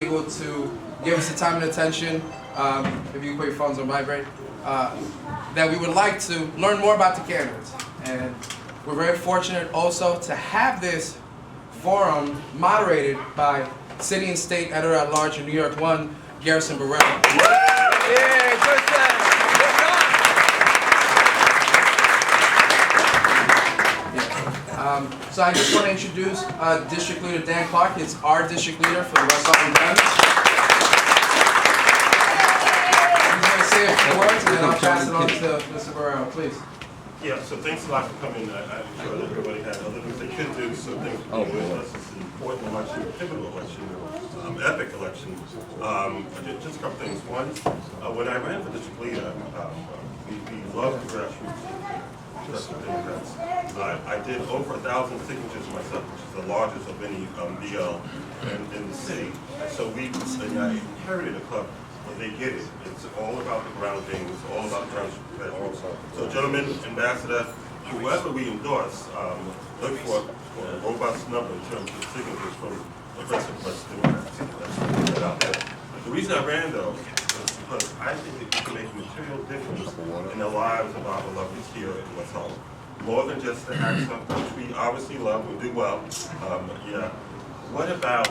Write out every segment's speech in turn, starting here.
able to give us the time and attention, if you put your phones on vibrate, that we would like to learn more about the candidates. And we're very fortunate also to have this forum moderated by City and State Editor-at-Large in New York 1, Garrison Barrera. Yeah, good job. So I just want to introduce District Leader Dan Clark. It's our district leader for the West Harlem Dems. He's going to say a few words and then I'll pass it on to Mr. Barrera, please. Yeah, so thanks a lot for coming. I'm sure that everybody had other things they could do, so thanks for being with us. It's an important election, a pivotal election, epic election. Just a couple things. One, when I ran for district leader, we loved the grassroots Democrats. I did over 1,000 signatures myself, which is the largest of any BL in the city. So I inherited a club. They get it. It's all about the ground game. It's all about the ground. So, gentlemen, ambassador, whoever we endorse, look for a robust number in terms of signatures from aggressive Democrats. That's that out there. The reason I ran, though, is because I think that we can make a material difference in the lives of our beloveds here in West Harlem. More than just the accent, which we obviously love, we do well. Yeah. What about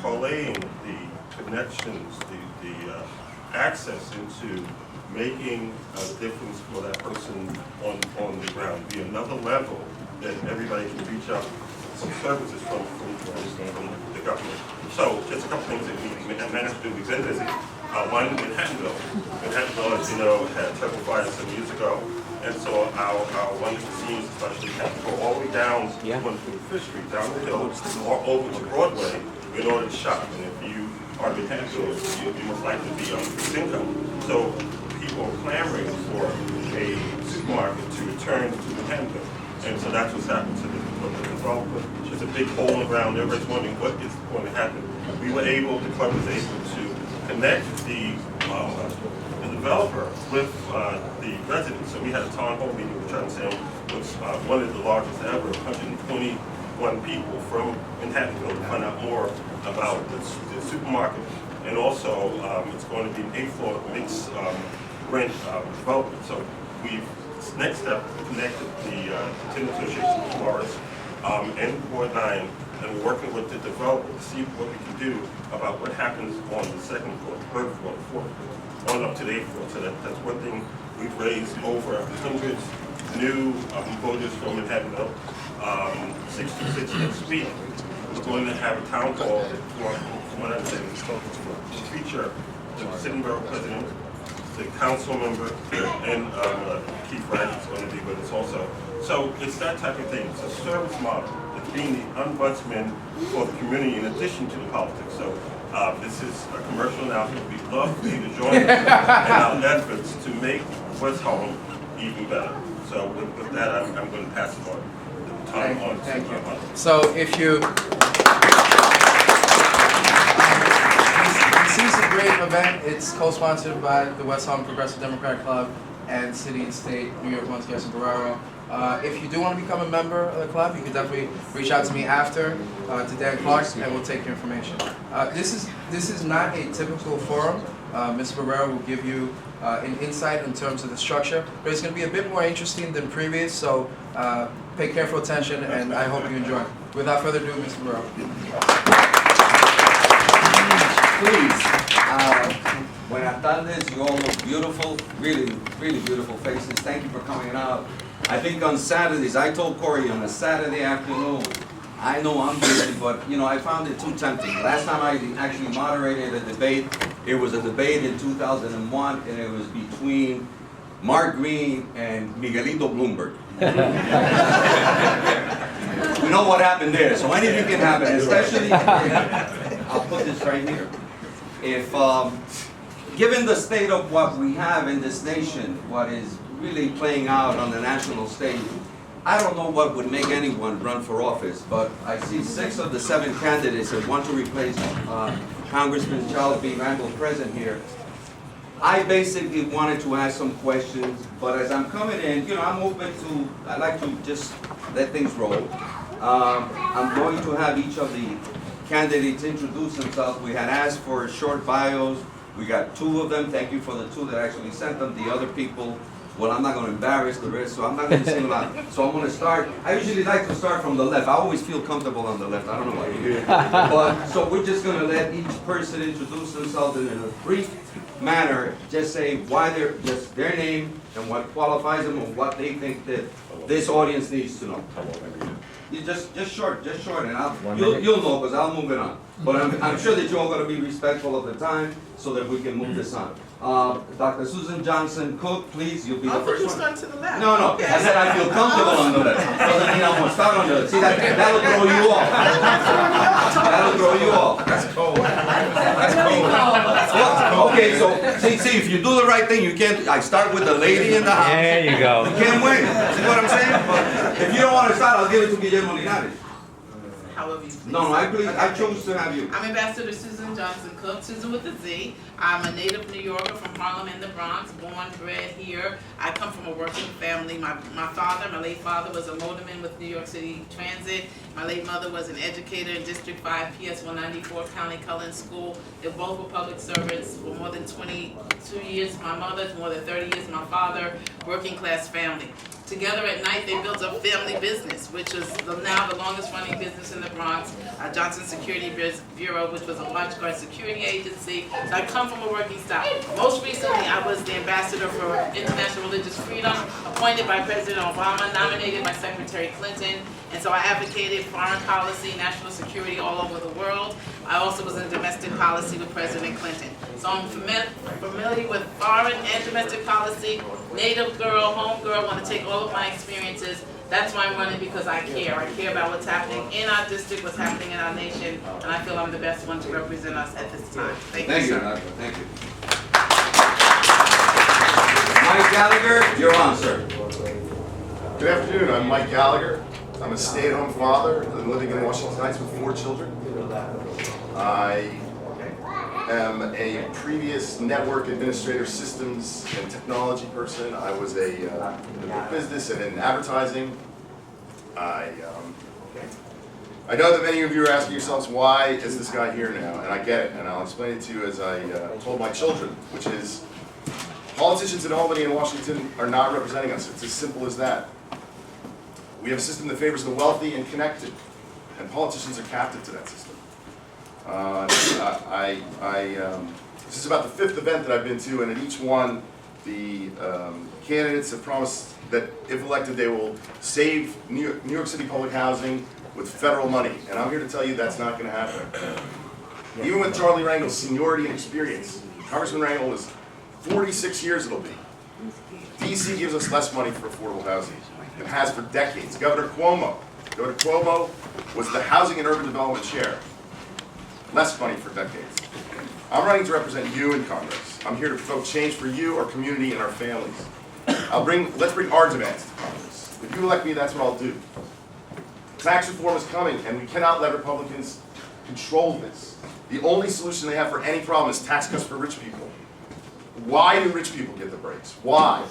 parlaying the connections, the access into making a difference for that person on the ground, be another level that everybody can reach out some services from the government. So just a couple things that we managed to do. We've been busy. One, Manhattanville. Manhattanville, as you know, had terrible fires some years ago. And so our wonderful seniors especially had to go all the way down 125th Street, down the hill, or over to Broadway in order to shop. And if you are Manhattanville, you must likely be on fixed income. So people are clamoring for a supermarket to return to Manhattanville. And so that's what's happened to the developer. There's a big hole in the ground. Everybody's wondering what is going to happen. We were able, the club was able to connect the developer with the residents. So we had a town hall meeting with Trenton, was one of the largest ever, 121 people from Manhattanville to find out more about the supermarket. And also, it's going to be an 8th-floor mixed rent development. So we've, next step, connected the tenant association with Flores and Ward 9, and we're working with the developer to see what we can do about what happens on the 2nd floor, 3rd floor, 4th floor, on up to the 8th floor. So that's one thing. We've raised over 100 new voters from Manhattanville. 66 next week. We're going to have a town hall for what I'm saying, to feature the sitting borough president, the council member, and Keith Wright is going to be with us also. So it's that type of thing. It's a service model. It's being the ombudsman for the community in addition to the politics. So this is a commercial announcement. We'd love for you to join us in our efforts to make West Harlem even better. So with that, I'm going to pass it on. Thank you. So if you... This is a great event. It's co-sponsored by the West Harlem Progressive Democratic Club and City and State New York 1's Garrison Barrera. If you do want to become a member of the club, you can definitely reach out to me after, to Dan Clark, and we'll take your information. This is not a typical forum. Ms. Barrera will give you an insight in terms of the structure, but it's going to be a bit more interesting than previous, so pay careful attention, and I hope you enjoy. Without further ado, Mr. Barrera. Please, buenas tardes. You all look beautiful, really, really beautiful faces. Thank you for coming out. I think on Saturdays, I told Corey on a Saturday afternoon, I know I'm busy, but I found it too tempting. Last time I actually moderated a debate, it was a debate in 2001, and it was between Mark Green and Miguelito Bloomberg. You know what happened there, so anything can happen, especially, I'll put this right here. If, given the state of what we have in this nation, what is really playing out on the national stage, I don't know what would make anyone run for office, but I see 6 of the 7 candidates that want to replace Congressman Charles B. Randall present here. I basically wanted to ask some questions, but as I'm coming in, I'm open to, I like to just let things roll. I'm going to have each of the candidates introduce themselves. We had asked for short bios. We got 2 of them. Thank you for the 2 that actually sent them. The other people, well, I'm not going to embarrass the rest, so I'm not going to single out. So I'm going to start. I usually like to start from the left. I always feel comfortable on the left. I don't know why you do. But so we're just going to let each person introduce themselves in a brief manner. Just say why they're, just their name and what qualifies them and what they think that this audience needs to know. You just short, and you'll know because I'll move it on. But I'm sure that you're all going to be respectful of the time so that we can move this on. Dr. Susan Johnson Cook, please, you'll be the first one. Start to the left. No, I said I feel comfortable on the left. Doesn't mean I'm going to start on the left. See, that'll throw you off. That'll throw you off. That's cold. That's cold. Well, okay, so see, if you do the right thing, you can't. I start with the lady in the house. There you go. You can't win. See what I'm saying? But if you don't want to start, I'll give it to Guillermo Linares. However you please. No, I chose to have you. I'm Ambassador Susan Johnson Cook, Susan with a Z. I'm a native New Yorker from Harlem in the Bronx, born, bred here. I come from a working family. My late father was a motorman with New York City Transit. My late mother was an educator in District 5 PS-194 County Cullen School. They both were public servants for more than 22 years. My mother, more than 30 years. My father, working class family. Together at night, they built a family business, which is now the longest running business in the Bronx, Johnson Security Bureau, which was a watch guard security agency. So I come from a working style. Most recently, I was the ambassador for international religious freedom, appointed by President Obama, nominated by Secretary Clinton, and so I advocated foreign policy, national security all over the world. I also was in domestic policy with President Clinton. So I'm familiar with foreign and domestic policy, native girl, home girl, want to take all of my experiences. That's why I'm running, because I care. I care about what's happening in our district, what's happening in our nation, and I feel I'm the best one to represent us at this time. Thank you, sir. Thank you. Mike Gallagher, you're on, sir. Good afternoon, I'm Mike Gallagher. I'm a stay-at-home father living in Washington Heights with 4 children. I am a previous network administrator, systems and technology person. I was in the business and in advertising. I know that many of you are asking yourselves, why is this guy here now? And I get it, and I'll explain it to you as I told my children, which is politicians in Albany and Washington are not representing us. It's as simple as that. We have a system that favors the wealthy and connected, and politicians are captive to that system. This is about the 5th event that I've been to, and at each one, the candidates have promised that if elected, they will save New York City public housing with federal money, and I'm here to tell you that's not going to happen. Even with Charlie Rangel's seniority and experience, Congressman Rangel is 46 years it'll be. DC gives us less money for affordable housing. It has for decades. Governor Cuomo was the Housing and Urban Development Chair. Less money for decades. I'm running to represent you in Congress. I'm here to provoke change for you, our community, and our families. Let's bring our demands to Congress. If you elect me, that's what I'll do. Tax reform is coming, and we cannot let Republicans control this. The only solution they have for any problem is tax cuts for rich people. Why do rich people get the breaks? Why?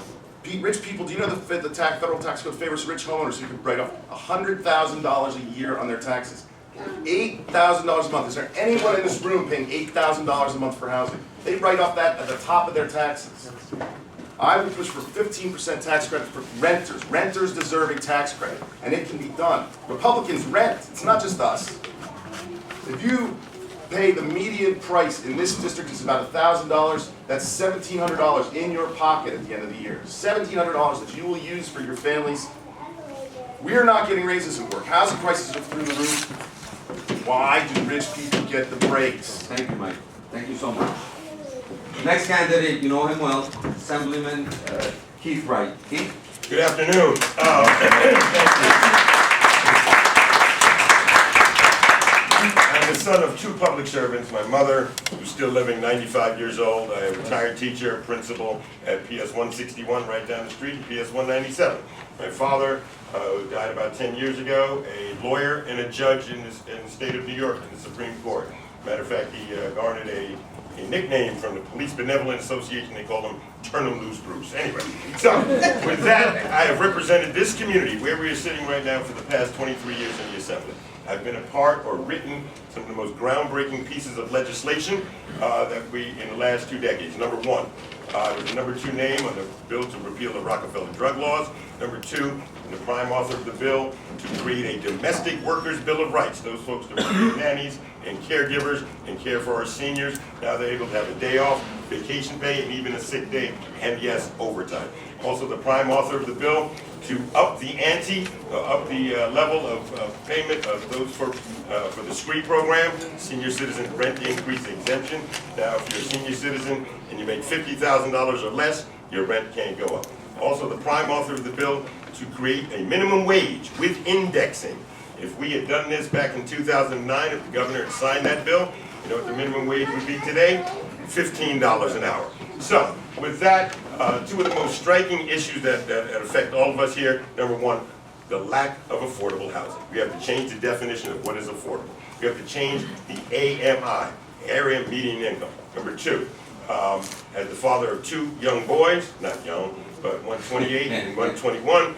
Rich people, do you know the federal tax code favors rich homeowners who can write off $100,000 a year on their taxes? $8,000 a month. Is there anyone in this room paying $8,000 a month for housing? They write off that at the top of their taxes. I would push for 15% tax credit for renters. Renters deserve a tax credit, and it can be done. Republicans rent. It's not just us. If you pay the median price in this district is about $1,000, that's $1,700 in your pocket at the end of the year. $1,700 that you will use for your families. We're not getting raises at work. Housing prices are through the roof. Why do rich people get the breaks? Thank you, Mike. Thank you so much. Next candidate, you know him well, Assemblyman Keith Wright. Keith? Good afternoon. Thank you. I'm the son of 2 public servants. My mother, who's still living, 95 years old, a retired teacher, principal at PS-161 right down the street, and PS-197. My father, who died about 10 years ago, a lawyer and a judge in the state of New York in the Supreme Court. Matter of fact, he garnered a nickname from the Police Benevolent Association. They call him Turn 'em Loose Bruce. Anyway, so with that, I have represented this community where we are sitting right now for the past 23 years in the Assembly. I've been a part or written some of the most groundbreaking pieces of legislation that we, in the last 2 decades. Number one, it was the number 2 name on the bill to repeal the Rockefeller drug laws. Number 2, the prime author of the bill to create a domestic workers' bill of rights. Those folks that work as nannies and caregivers and care for our seniors, now they're able to have a day off, vacation pay, and even a sick day, and yes, overtime. Also, the prime author of the bill to up the ante, up the level of payment of those for the SCREE program, senior citizen rent increase exemption. Now, if you're a senior citizen and you make $50,000 or less, your rent can't go up. Also, the prime author of the bill to create a minimum wage with indexing. If we had done this back in 2009, if the governor had signed that bill, you know what the minimum wage would be today? $15 an hour. So, with that, 2 of the most striking issues that affect all of us here. Number 1, the lack of affordable housing. We have to change the definition of what is affordable. We have to change the AMI, area median income. Number 2, as the father of 2 young boys, not young, but one 28 and one 21,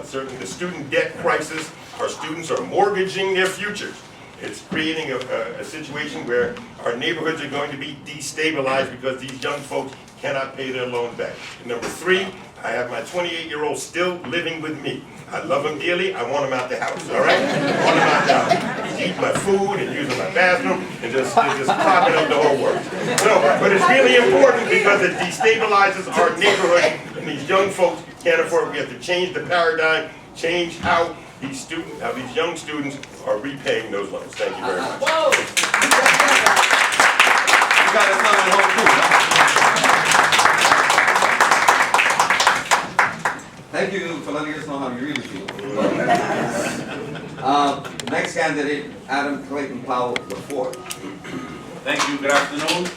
certainly the student debt crisis, our students are mortgaging their futures. It's creating a situation where our neighborhoods are going to be destabilized because these young folks cannot pay their loans back. And number 3, I have my 28-year-old still living with me. I love him dearly. I want him out the house, all right? I want him out the house. He's eating my food and using my bathroom and just clogging up the whole works. So, but it's really important because it destabilizes our neighborhood and these young folks can't afford it. We have to change the paradigm, change how these young students are repaying those loans. Thank you very much. You got to tell at home too. Thank you for letting us know how you really feel. Next candidate, Adam Clayton Powell IV. Thank you. Good afternoon.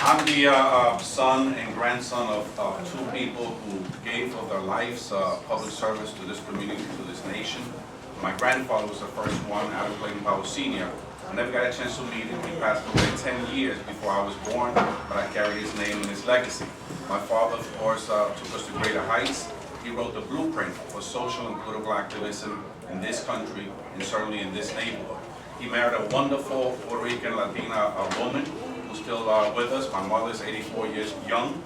I'm the son and grandson of 2 people who gave of their lives public service to this community, to this nation. My grandfather was the first one, Adam Clayton Powell Sr. I never got a chance to meet him. He passed away 10 years before I was born, but I carry his name and his legacy. My father, of course, took us to greater heights. He wrote the blueprint for social and political activism in this country and certainly in this neighborhood. He married a wonderful Puerto Rican Latina woman who's still with us. My mother's 84 years young,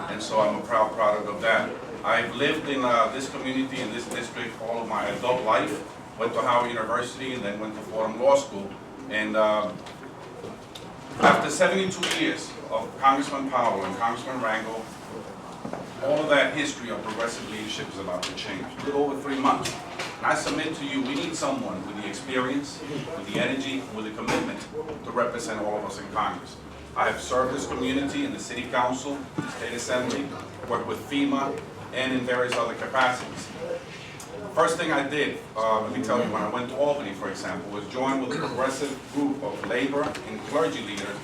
and so I'm a proud product of that. I've lived in this community, in this district, all of my adult life. Went to Howard University and then went to Fordham Law School. And after 72 years of Congressman Powell and Congressman Rangel, all of that history of progressive leadership is about to change. A little over 3 months. And I submit to you, we need someone with the experience, with the energy, with the commitment to represent all of us in Congress. I have served this community in the City Council, the State Assembly, worked with FEMA, and in various other capacities. First thing I did, let me tell you, when I went to Albany, for example, was join with a progressive group of labor and clergy leaders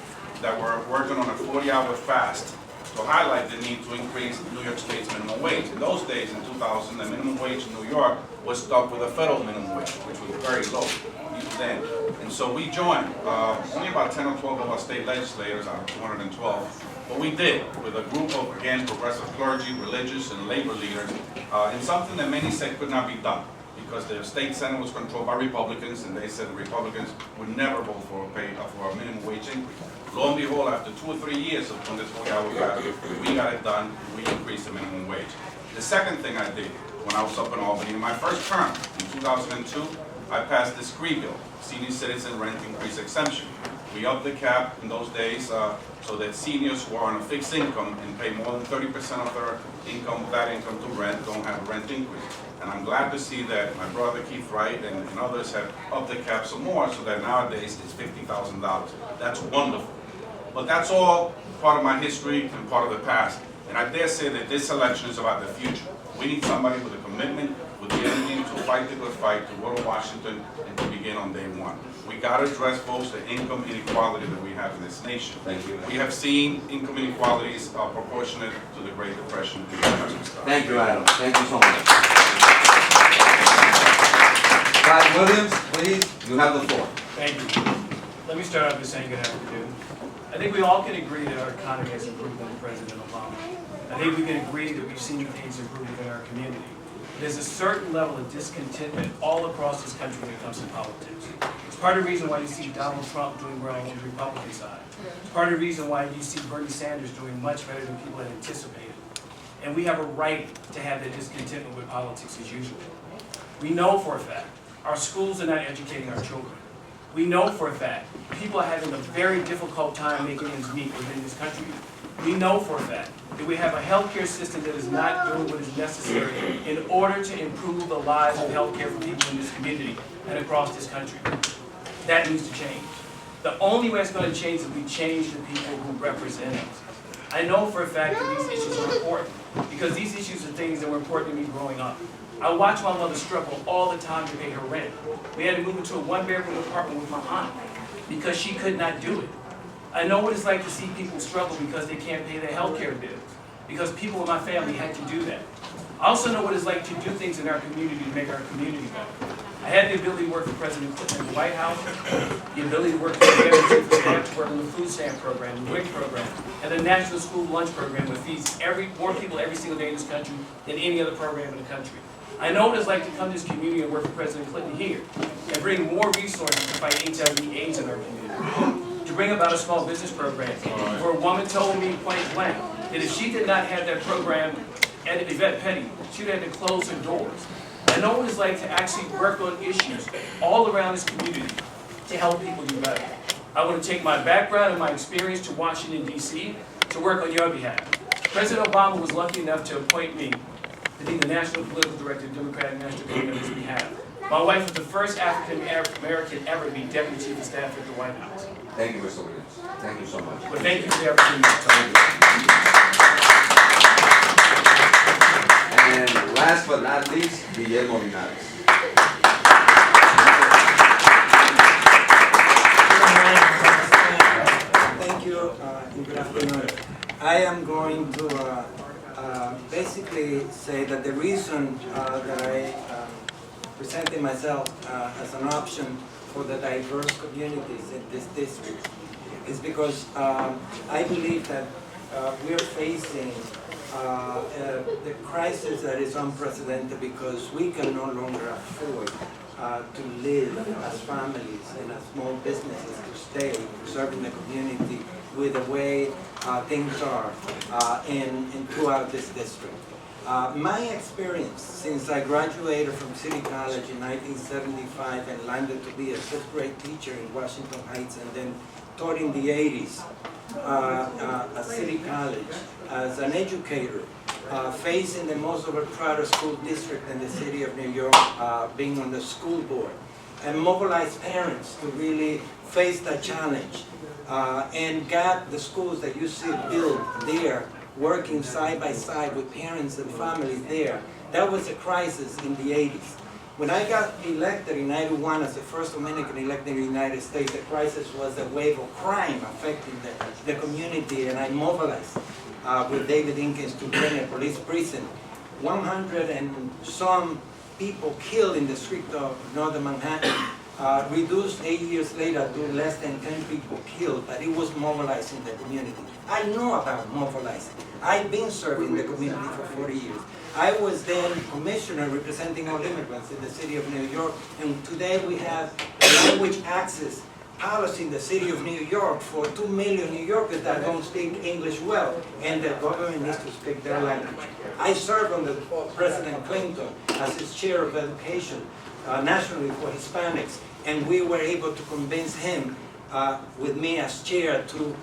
that were working on a 40-hour fast to highlight the need to increase New York State's minimum wage. In those days, in 2000, the minimum wage in New York was stuck with a federal minimum wage, which was very low then. And so we joined, only about 10 or 12 of our state legislators out of 212, but we did with a group of, again, progressive clergy, religious, and labor leaders, in something that many said could not be done because the state senate was controlled by Republicans, and they said the Republicans would never vote for a minimum wage increase. Lo and behold, after 2 or 3 years of doing this 40-hour fast, we got it done. We increased the minimum wage. The second thing I did when I was up in Albany, in my first term in 2002, I passed the SCREE bill, Senior Citizen Rent Increase Exemption. We upped the cap in those days so that seniors who are on a fixed income and pay more than 30% of their income, that income to rent, don't have a rent increase. And I'm glad to see that my brother Keith Wright and others have upped the cap some more so that nowadays it's $50,000. That's wonderful. But that's all part of my history and part of the past. And I dare say that this election is about the future. We need somebody with a commitment, with the energy to fight the good fight, to go to Washington, and to begin on day one. We got to address, folks, the income inequality that we have in this nation. Thank you. We have seen income inequalities proportionate to the Great Depression. Thank you, Adam. Thank you so much. Scott Williams, please, you have the floor. Thank you. Let me start off by saying good afternoon. I think we all can agree that our economy has improved under President Obama. I think we can agree that we've seen things improve in our community. There's a certain level of discontentment all across this country when it comes to politics. It's part of the reason why you see Donald Trump doing well on the Republican side. It's part of the reason why you see Bernie Sanders doing much better than people had anticipated. And we have a right to have that discontentment with politics as usual. We know for a fact our schools are not educating our children. We know for a fact people are having a very difficult time making ends meet within this country. We know for a fact that we have a healthcare system that is not doing what is necessary in order to improve the lives of healthcare for people in this community and across this country. That needs to change. The only way it's going to change is if we change the people who represent us. I know for a fact that these issues are important because these issues are things that were important to me growing up. I watched my mother struggle all the time to pay her rent. We had to move into a one-bedroom apartment with my aunt because she could not do it. I know what it's like to see people struggle because they can't pay their health care bills, because people in my family had to do that. I also know what it's like to do things in our community to make our community better. I had the ability to work for President Clinton in the White House, the ability to work for the Chief of Staff, to work on the food stamp program, the WIC program, and the National School Lunch Program that feeds more people every single day in this country than any other program in the country. I know what it's like to come to this community and work for President Clinton here and bring more resources to fight HIV/AIDS in our community. To bring about a small business program. Where a woman told me point blank that if she did not have that program at Yvette Petty, she would have to close her doors. I know what it's like to actually work on issues all around this community to help people do better. I want to take my background and my experience to Washington, D.C. to work on your behalf. President Obama was lucky enough to appoint me to be the National Political Director of the Democratic National Committee on his behalf. My wife was the first African American ever to be Deputy Chief of Staff at the White House. Thank you, Mr. Williams. Thank you so much. But thank you for the opportunity to tell you. And last but not least, Guillermo Linares. Thank you, and good afternoon. I am going to basically say that the reason that I presented myself as an option for the diverse communities in this district is because I believe that we are facing the crisis that is unprecedented because we can no longer afford to live as families and as small businesses to stay serving the community with the way things are throughout this district. My experience since I graduated from City College in 1975 and landed to be a 5th grade teacher in Washington Heights and then taught in the 80s at City College as an educator, facing the most overcrowded school district in the city of New York, being on the school board, and mobilized parents to really face that challenge and got the schools that you see built there working side by side with parents and families there. That was a crisis in the 80s. When I got elected in 91 as the first Dominican elected in the United States, the crisis was a wave of crime affecting the community, and I mobilized with David Inkins to bring a police precinct. 100 and some people killed in the street of northern Manhattan, reduced 8 years later to less than 10 people killed, but it was mobilizing the community. I know about mobilizing. I've been serving the community for 40 years. I was then commissioner representing all immigrants in the city of New York, and today we have a language access policy in the city of New York for 2 million New Yorkers that don't speak English well, and the government needs to speak their language. I served under President Clinton as his chair of education nationally for Hispanics, and we were able to convince him, with me as chair, to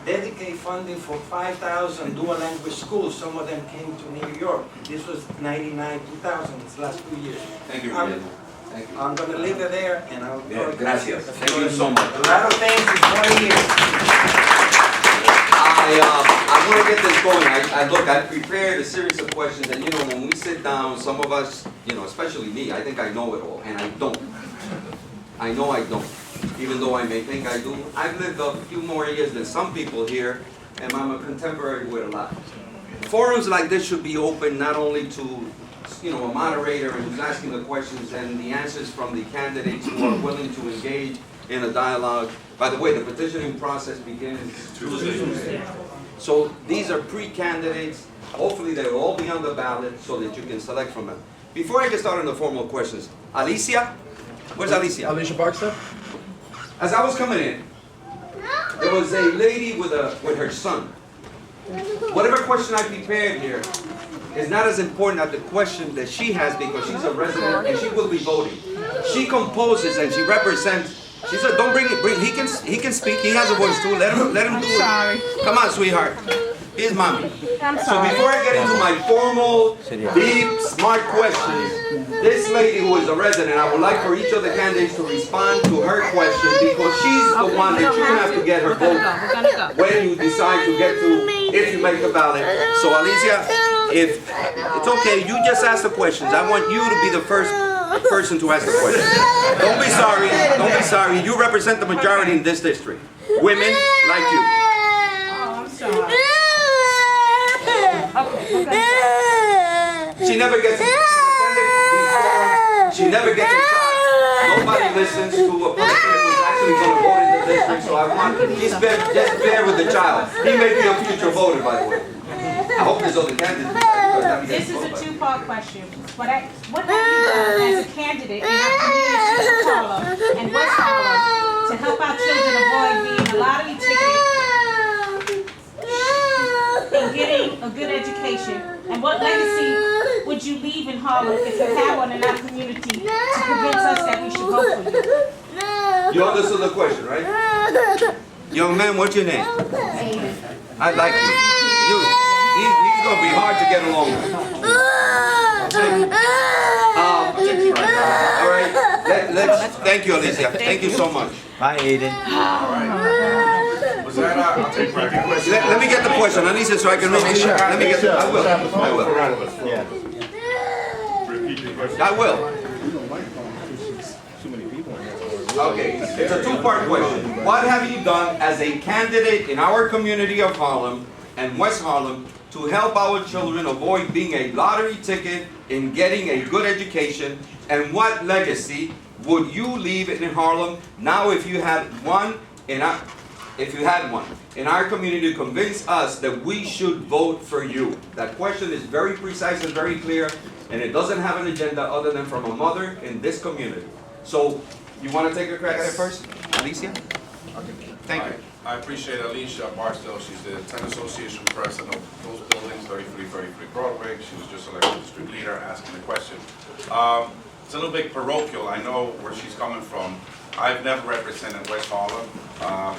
dedicate funding for 5,000 dual language schools. Some of them came to New York. This was 99, 2000, these last 2 years. Thank you, Guillermo. Thank you. I'm going to leave it there, and I'll Yeah, gracias. Thank you so much. A lot of things in 20 years. I want to get this going. Look, I prepared a series of questions, and you know, when we sit down, some of us, you know, especially me, I think I know it all, and I don't. I know I don't, even though I may think I do. I've lived a few more years than some people here, and I'm a contemporary with a lot. Forums like this should be open not only to, you know, a moderator who's asking the questions and the answers from the candidates who are willing to engage in a dialogue. By the way, the petitioning process begins Tuesday. So these are pre-candidates. Hopefully they'll all be on the ballot so that you can select from them. Before I get started on the formal questions, Alicia? Where's Alicia? Alicia Barksdale? As I was coming in, there was a lady with her son. Whatever question I prepared here is not as important as the question that she has because she's a resident and she will be voting. She composes and she represents. She said, "Don't bring it. He can speak. He has a voice too. Let him do it." Sorry. Come on, sweetheart. Here's mommy. I'm So sorry. before I get into my formal, deep, smart questions, this lady who is a resident, I would like for each of the candidates to respond to her question because she's the one that you have to get her vote We're gonna go. when you decide to get to, if you make the ballot. So Alicia, if it's okay, you just ask the questions. I want you to be the first person to ask the question. Don't be sorry. Don't be sorry. You represent the majority in this district. Women like you. Oh, I'm sorry. She never gets. She never gets a shot. Nobody listens to a person who's actually going to vote in the district. So I want just bear with the child. He may be a future voter, by the way. I hope there's other candidates. This is a two-part question. What have you done as a candidate in our community of Harlem and West Harlem to help our children avoid being a lottery ticket and getting a good education? And what legacy would you leave in Harlem if you have one in our community to convince us that we should vote for you? You understood the question, right? Young man, what's your name? I like you. He's going to be hard to get along with. All right. Let's thank you, Alicia. Thank you so much. Bye, Aiden. Was that, I'll take my question. Let me get the question, Alicia, so I can read it. Let me get the, I will. Yeah. Repeat the question. I will. Okay, it's a two-part question. What have you done as a candidate in our community of Harlem and West Harlem to help our children avoid being a lottery ticket in getting a good education? And what legacy would you leave in Harlem now if you had one in our community to convince us that we should vote for you? That question is very precise and very clear, and it doesn't have an agenda other than from a mother in this community. So, you want to take a crack at it first, Alicia? Thank you. I appreciate Alicia Barstow. She's the Tennis Association president of those buildings, 3333 Broadway. She was just elected district leader asking the question. It's a little bit parochial. I know where she's coming from. I've never represented West Harlem,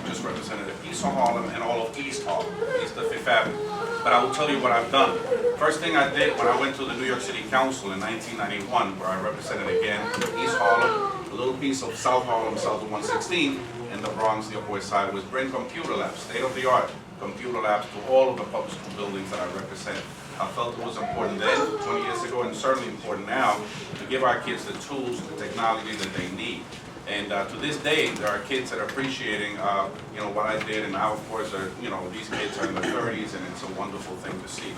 just represented East Harlem and all of East Harlem, East of Fifth Avenue. But I will tell you what I've done. First thing I did when I went to the New York City Council in 1991, where I represented again East Harlem, a little piece of South Harlem, south of 116, and the Bronx, the Upper West Side, was bring computer labs, state-of-the-art computer labs to all of the public school buildings that I represent. I felt it was important then, 20 years ago, and certainly important now, to give our kids the tools, the technology that they need. And to this day, there are kids that are appreciating, what I did, and now, of course, these kids are in their 30s, and it's a wonderful thing to see.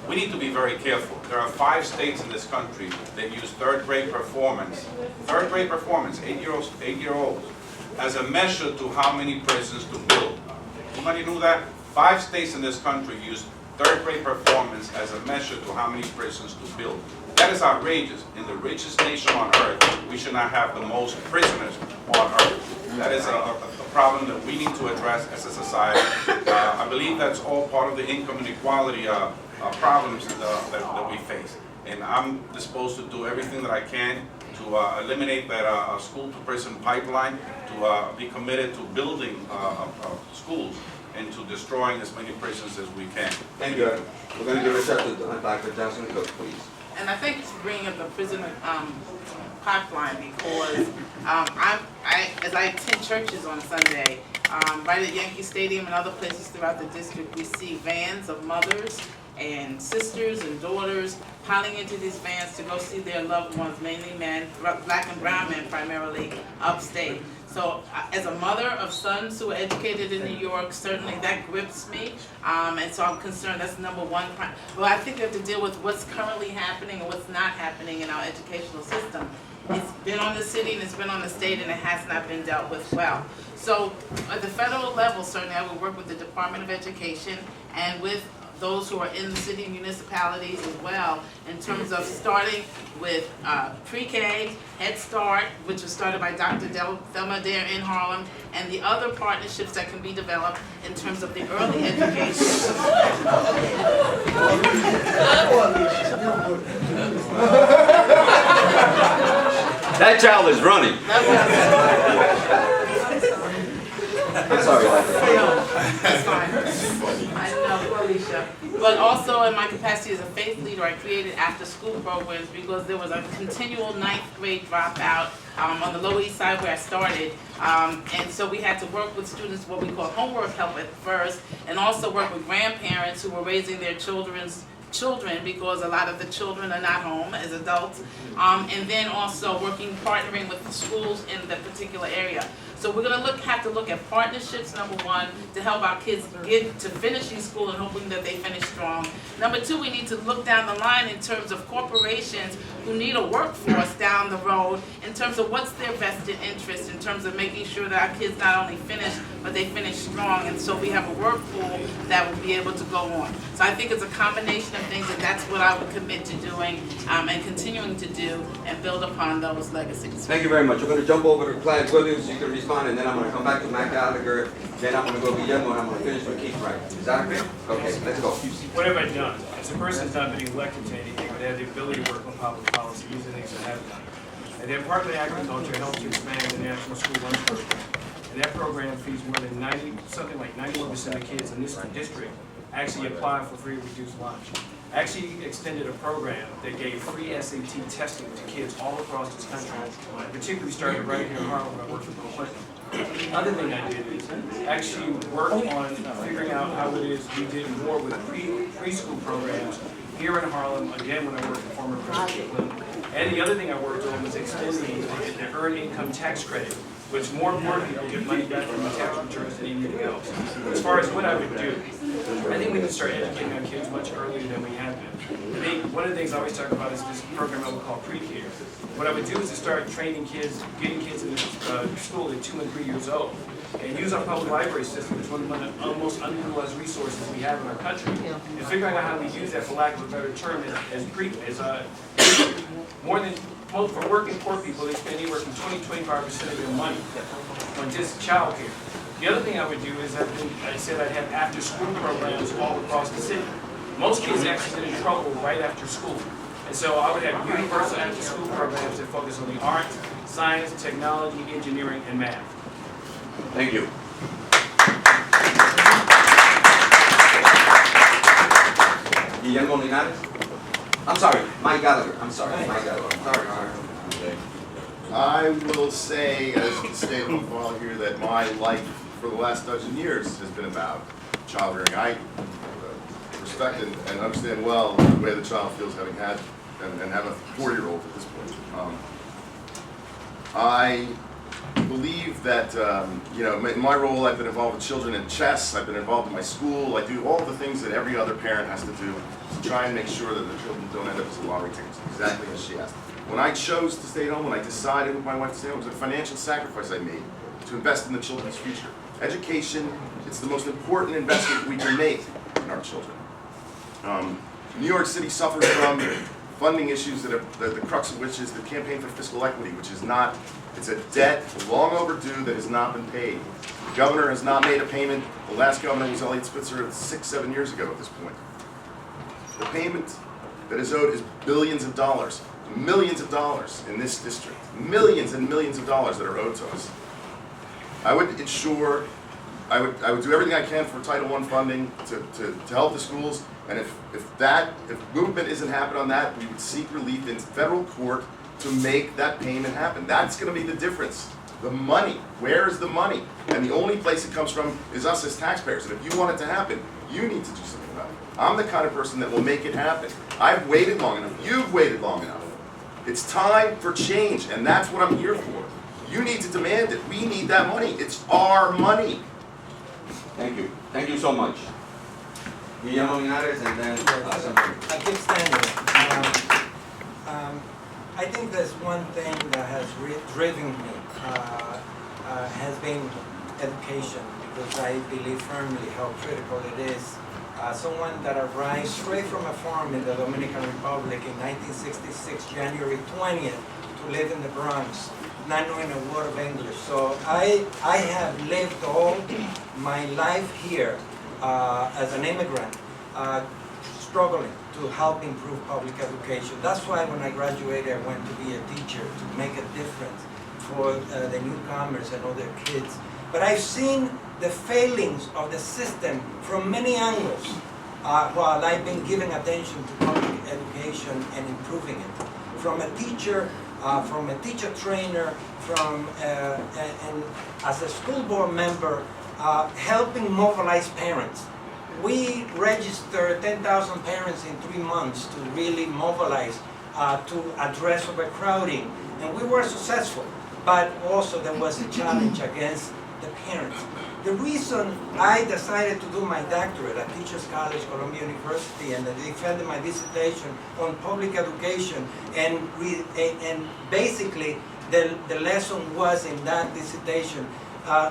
We need to be very careful. There are 5 states in this country that use third-grade performance, 8-year-olds, as a measure to how many prisons to build. Anybody knew that? 5 states in this country use third-grade performance as a measure to how many prisons to build. That is outrageous. In the richest nation on earth, we should not have the most prisoners on earth. That is a problem that we need to address as a society. I believe that's all part of the income inequality problems that we face. And I'm disposed to do everything that I can to eliminate that school-to-prison pipeline, to be committed to building schools and to destroying as many prisons as we can. Thank you. We're going to give a shout to Dr. Johnson Cook, please. And I think to bring up the prison pipeline because as I attend churches on Sunday, right at Yankee Stadium and other places throughout the district, we see vans of mothers and sisters and daughters piling into these vans to go see their loved ones, mainly men, black and brown men primarily, upstate. So as a mother of sons who are educated in New York, certainly that grips me, and so I'm concerned that's number one. Well, I think we have to deal with what's currently happening and what's not happening in our educational system. It's been on the city and it's been on the state and it has not been dealt with well. So at the federal level, certainly I would work with the Department of Education and with those who are in the city municipalities as well, in terms of starting with pre-K, Head Start, which was started by Dr. Thelma Dare in Harlem, and the other partnerships that can be developed in terms of the early education. That child is running. I'm sorry. That's fine. I know, Alicia. But also in my capacity as a faith leader, I created after-school programs because there was a continual 9th grade dropout on the Lower East Side where I started. And so we had to work with students, what we call homework help at first, and also work with grandparents who were raising their children because a lot of the children are not home as adults, and then also partnering with the schools in that particular area. So we're going to have to look at partnerships, number one, to help our kids get to finishing school and hoping that they finish strong. Number two, we need to look down the line in terms of corporations who need a workforce down the road in terms of what's their vested interest in terms of making sure that our kids not only finish, but they finish strong. And so we have a work pool that will be able to go on. So I think it's a combination of things, and that's what I would commit to doing and continuing to do and build upon those legacies. Thank you very much. We're going to jump over to Clyde Williams. You can respond, and then I'm going to come back to Matt Gallagher. Then I'm going to go to Guillermo, and I'm going to finish with Keith Wright. Is that okay? Okay, let's go. What have I done? As a person who's not been elected to anything, but had the ability to work on public policy, these are the things I have done. And the Department of Agriculture helps to expand the National School Lunch Program. And that program feeds more than 91% of kids in this district actually apply for free reduced lunch. Actually extended a program that gave free SAT testing to kids all across this country, particularly started right here in Harlem where I worked for Bill Clinton. The other thing I did is actually work on figuring out how it is we did more with preschool programs here in Harlem, again when I worked for former President Clinton. And the other thing I worked on was extending the earned income tax credit, which more and more people get money back from the tax returns than anything else. As far as what I would do, I think we can start educating our kids much earlier than we have been. I think one of the things I always talk about is this program I would call pre-care. What I would do is to start training kids, getting kids into school at 2 and 3 years old, and use our public library system, which is one of the most unutilized resources we have in our country, and figuring out how we use that, for lack of a better term, for working poor people, they spend anywhere from 20-25% of their money on just child care. The other thing I would do is I said I'd have after-school programs all across the city. Most kids actually get in trouble right after school. And so I would have universal after-school programs that focus on the arts, science, technology, engineering, and math. Thank you. Guillermo Linares? I'm sorry, Mike Gallagher. I'm sorry, Mike Gallagher. Sorry. I will say, as the statement on file here, that my life for the last dozen years has been about child rearing. I respect and understand well the way the child feels having had and have a 4-year-old at this point. I believe that, in my role, I've been involved with children in chess, I've been involved in my school, I do all the things that every other parent has to do to try and make sure that the children don't end up as lottery tickets, exactly as she asked. When I chose to stay home, when I decided with my wife to stay home, it was a financial sacrifice I made to invest in the children's future. Education, it's the most important investment we can make in our children. New York City suffers from funding issues that are the crux of which is the campaign for fiscal equity, which is not, it's a debt long overdue that has not been paid. The governor has not made a payment. The last governor was Elliott Spitzer 6-7 years ago at this point. The payment that is owed is billions of dollars in this district. Millions and millions of dollars that are owed to us. I would ensure, I would do everything I can for Title I funding to help the schools, and if movement isn't happening on that, we would seek relief in federal court to make that payment happen. That's going to be the difference. The money, where is the money? And the only place it comes from is us as taxpayers, and if you want it to happen, you need to do something about it. I'm the kind of person that will make it happen. I've waited long enough, you've waited long enough. It's time for change, and that's what I'm here for. You need to demand it. We need that money. It's our money. Thank you. Thank you so much. Guillermo Linares, and then I keep standing. I think there's one thing that has driven me, has been education, because I believe firmly how critical it is someone that arrived straight from a farm in the Dominican Republic in 1966, January 20th, to live in the Bronx, not knowing a word of English. So I have lived all my life here as an immigrant, struggling to help improve public education. That's why when I graduated, I went to be a teacher, to make a difference for the newcomers and other kids. But I've seen the failings of the system from many angles while I've been giving attention to public education and improving it. From a teacher trainer, and as a school board member, helping mobilize parents. We registered 10,000 parents in 3 months to really mobilize to address overcrowding, and we were successful. But also there was a challenge against the parents. The reason I decided to do my doctorate at Teachers College, Columbia University, and defended my dissertation on public education, and basically the lesson was in that dissertation,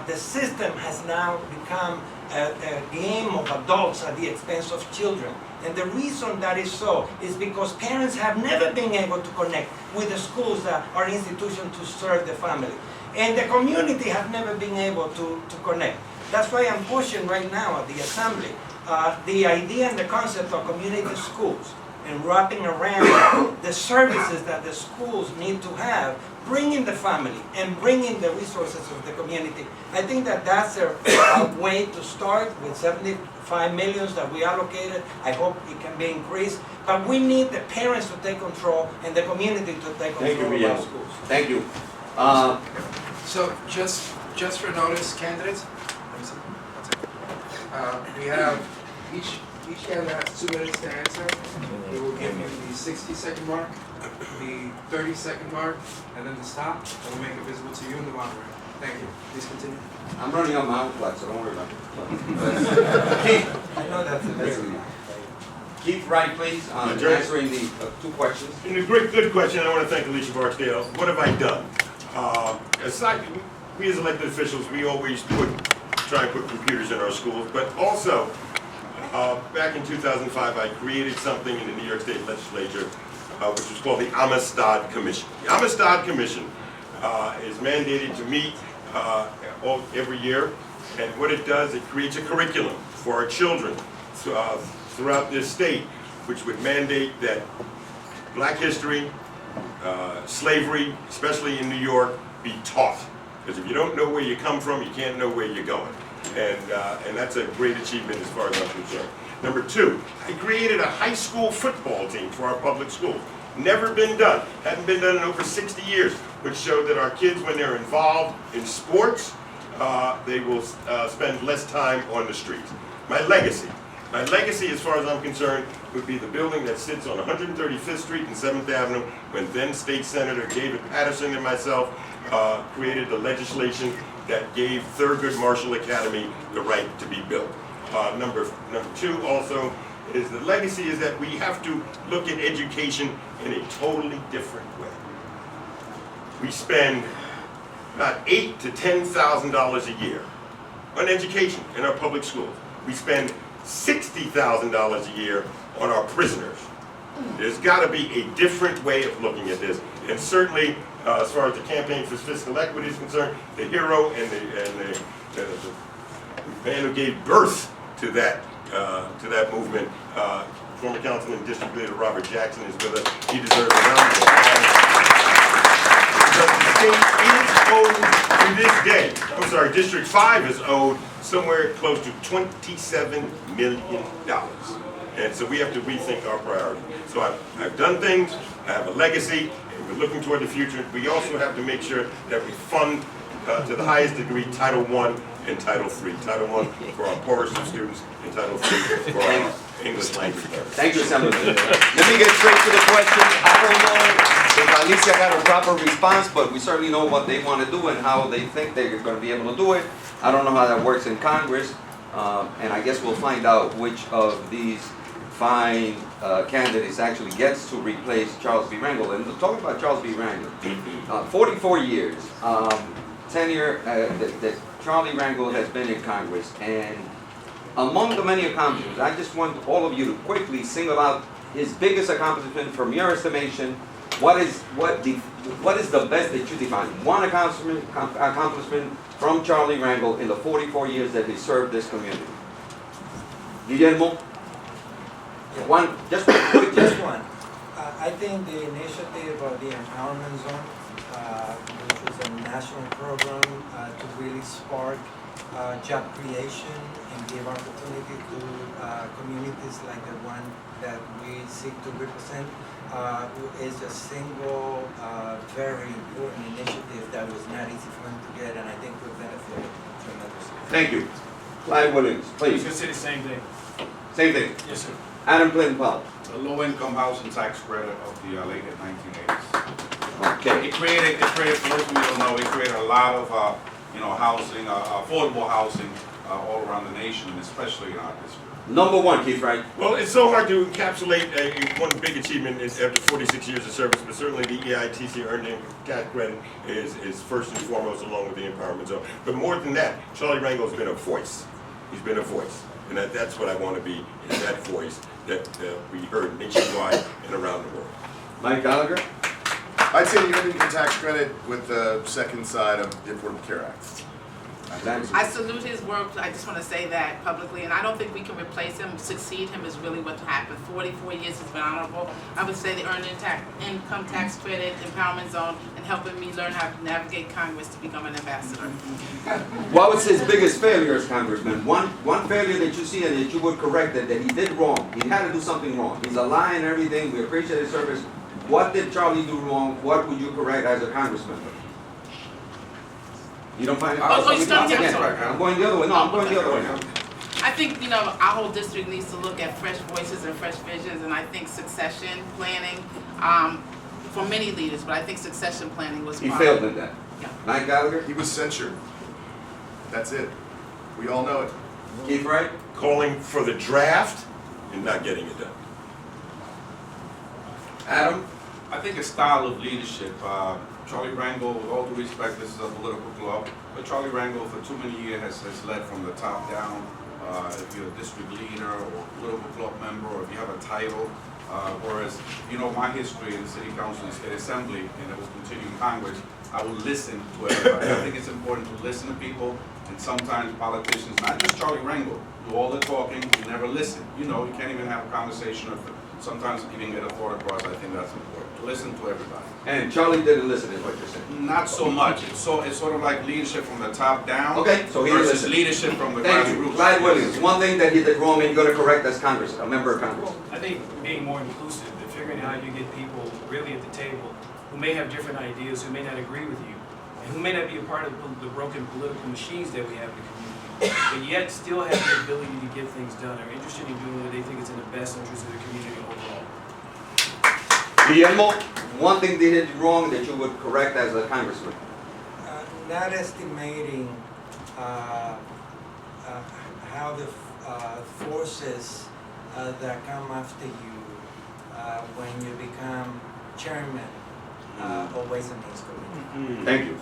the system has now become a game of adults at the expense of children. And the reason that is so is because parents have never been able to connect with the schools that are institutions to serve the family. And the community have never been able to connect. That's why I'm pushing right now at the Assembly the idea and the concept of community schools, and wrapping around the services that the schools need to have, bringing the family and bringing the resources of the community. I think that that's a way to start with 75 million that we allocated. I hope it can be increased. But we need the parents to take control and the community to take control of our schools. Thank you. So just for notice, candidates, we have each candidate has 2 minutes to answer. We will give you the 60-second mark, the 30-second mark, and then the stop, and we'll make it visible to you and the moderator. Thank you. Please continue. I'm running on my own clock, so don't worry about it. I know that's a very Keith Wright, please, answering the 2 questions. And a good question. I want to thank Alicia Barksdale. What have I done? We as elected officials, we always try and put computers in our schools, but also back in 2005, I created something in the New York State Legislature which was called the Amistad Commission. The Amistad Commission is mandated to meet every year, and what it does, it creates a curriculum for our children throughout this state, which would mandate that Black history, slavery, especially in New York, be taught. Because if you don't know where you come from, you can't know where you're going. And that's a great achievement as far as I'm concerned. Number 2, I created a high school football team for our public schools. Never been done. Hadn't been done in over 60 years, which showed that our kids, when they're involved in sports, they will spend less time on the streets. My legacy, as far as I'm concerned, would be the building that sits on 135th Street and 7th Avenue, when then State Senator David Patterson and myself created the legislation that gave Thurgood Marshall Academy the right to be built. Number 2 also is the legacy is that we have to look at education in a totally different way. We spend about $8,000 to $10,000 a year on education in our public schools. We spend $60,000 a year on our prisoners. There's got to be a different way of looking at this, and certainly as far as the campaign for fiscal equity is concerned, the hero and the man who gave birth to that movement, former Councilman and District Leader Robert Jackson is with us. He deserves a round of applause. Because the state is owed to this day, I'm sorry, District 5 is owed somewhere close to $27 million. And so we have to rethink our priorities. So I've done things, I have a legacy, and we're looking toward the future. We also have to make sure that we fund to the highest degree Title I and Title III. Title I for our poorest of students, and Title III for our English language learners. Thank you, Assemblyman. Let me get straight to the question. I don't know if Alicia got a proper response, but we certainly know what they want to do and how they think they're going to be able to do it. I don't know how that works in Congress, and I guess we'll find out which of these fine candidates actually gets to replace Charles B. Rangel. And talking about Charles B. Rangel, 44 years tenure that Charlie Rangel has been in Congress, and among the many accomplishments, I just want all of you to quickly single out his biggest accomplishment from your estimation. What is the best that you define? One accomplishment from Charlie Rangel in the 44 years that he served this community. Guillermo? One, just one. Just one. I think the initiative of the Empowerment Zone, which is a national program to really spark job creation and give opportunity to communities like the one that we seek to represent, is a single, very important initiative that was not easy for him to get, and I think will benefit tremendously. Thank you. Clyde Williams, I was please. gonna say the same thing. Same thing. Yes, sir. Adam Clinton Powell. The low-income housing tax credit of the late 1980s. Okay. It created, for those who don't know, it created a lot of, housing, affordable housing all around the nation, and especially in our district. Number one, Keith Wright. Well, it's so hard to encapsulate one big achievement after 46 years of service, but certainly the EITC Earned Income Tax Credit is first and foremost, along with the Empowerment Zone. But more than that, Charlie Rangel's been a voice. He's been a voice. And that's what I want to be, is that voice that we heard nationwide and around the world. Mike Gallagher. I'd say the Earned Income Tax Credit with the second side of the Affordable Care Act. I salute his work. I just want to say that publicly, and I don't think we can replace him. Succeed him is really what happened. 44 years has been honorable. I would say the Earned Income Tax Credit, Empowerment Zone, and helping me learn how to navigate Congress to become an ambassador. What was his biggest failures, Congressman? One failure that you see and that you would correct that he did wrong. He had to do something wrong. He's a lie and everything. We appreciate his service. What did Charlie do wrong? What would you correct as a congressman? You don't find it? Oh, you're starting again. I'm going the other way. No, I'm going the other way now. I think, our whole district needs to look at fresh voices and fresh visions, and I think succession planning, for many leaders, but I think succession planning was He part failed of in that. Yeah. Mike Gallagher. He was censured. That's it. We all know it. Keith Wright. Calling for the draft and not getting it done. Adam. I think a style of leadership. Charlie Rangel, with all due respect, this is a political club, but Charlie Rangel for too many years has led from the top down. If you're a district leader or political club member, or if you have a title, whereas, my history in the City Council and State Assembly, and it will continue in Congress, I will listen to everybody. I think it's important to listen to people, and sometimes politicians, not just Charlie Rangel, do all the talking, you never listen. You can't even have a conversation or sometimes even get a thought across. I think that's important, to listen to everybody. And Charlie didn't listen, is what you're saying. Not so much. It's sort of like leadership from the top down. Okay, so he didn't versus listen. leadership from the Thank you. grassroots. Clyde Williams. One thing that he did wrong and you're going to correct as Congress, a member of Congress. I think being more inclusive and figuring out how you get people really at the table who may have different ideas, who may not agree with you, and who may not be a part of the broken political machines that we have in the community, but yet still have the ability to get things done, are interested in doing what they think is in the best interest of the community overall. Guillermo, one thing they did wrong that you would correct as a congressman. Not estimating how the forces that come after you when you become chairman of Ways and Means Committee. Thank you.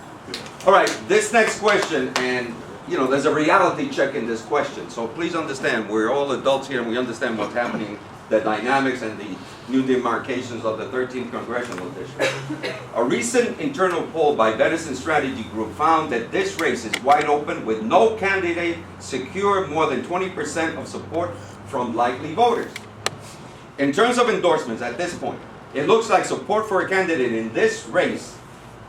All right, this next question, and there's a reality check in this question, so please understand, we're all adults here and we understand what's happening, the dynamics and the new demarcations of the 13th Congressional District. A recent internal poll by Medicine Strategy Group found that this race is wide open with no candidate secure more than 20% of support from likely voters. In terms of endorsements at this point, it looks like support for a candidate in this race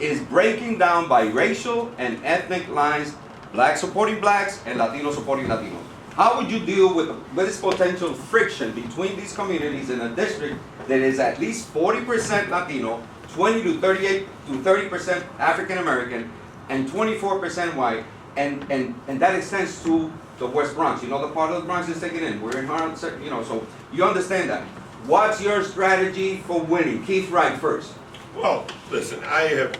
is breaking down by racial and ethnic lines, blacks supporting blacks and Latinos supporting Latinos. How would you deal with this potential friction between these communities in a district that is at least 40% Latino, 20 to 38 to 30% African American, and 24% white, and that extends to the West Bronx. The part of the Bronx is taken in. We're in Harlem, so you understand that. What's your strategy for winning? Keith Wright first. Well, listen, I'm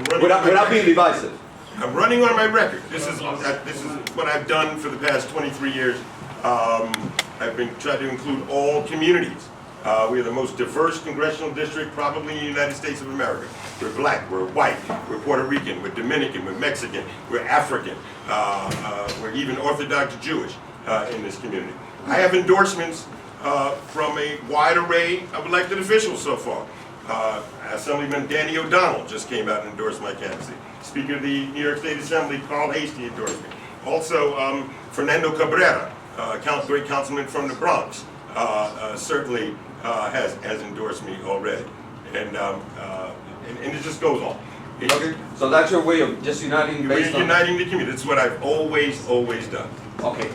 running Without being divisive. I'm running on my record. This is what I've done for the past 23 years. I've been trying to include all communities. We are the most diverse congressional district probably in the United States of America. We're black, we're white, we're Puerto Rican, we're Dominican, we're Mexican, we're African, we're even Orthodox Jewish. in this community. I have endorsements from a wide array of elected officials so far. Assemblyman Danny O'Donnell just came out and endorsed my candidacy. Speaker of the New York State Assembly, Carl Hastie, endorsed me. Also, Fernando Cabrera, great councilman from the Bronx, certainly has endorsed me already. And it just goes on. Okay, so that's your way of just uniting based on... Uniting the community. That's what I've always done. Okay.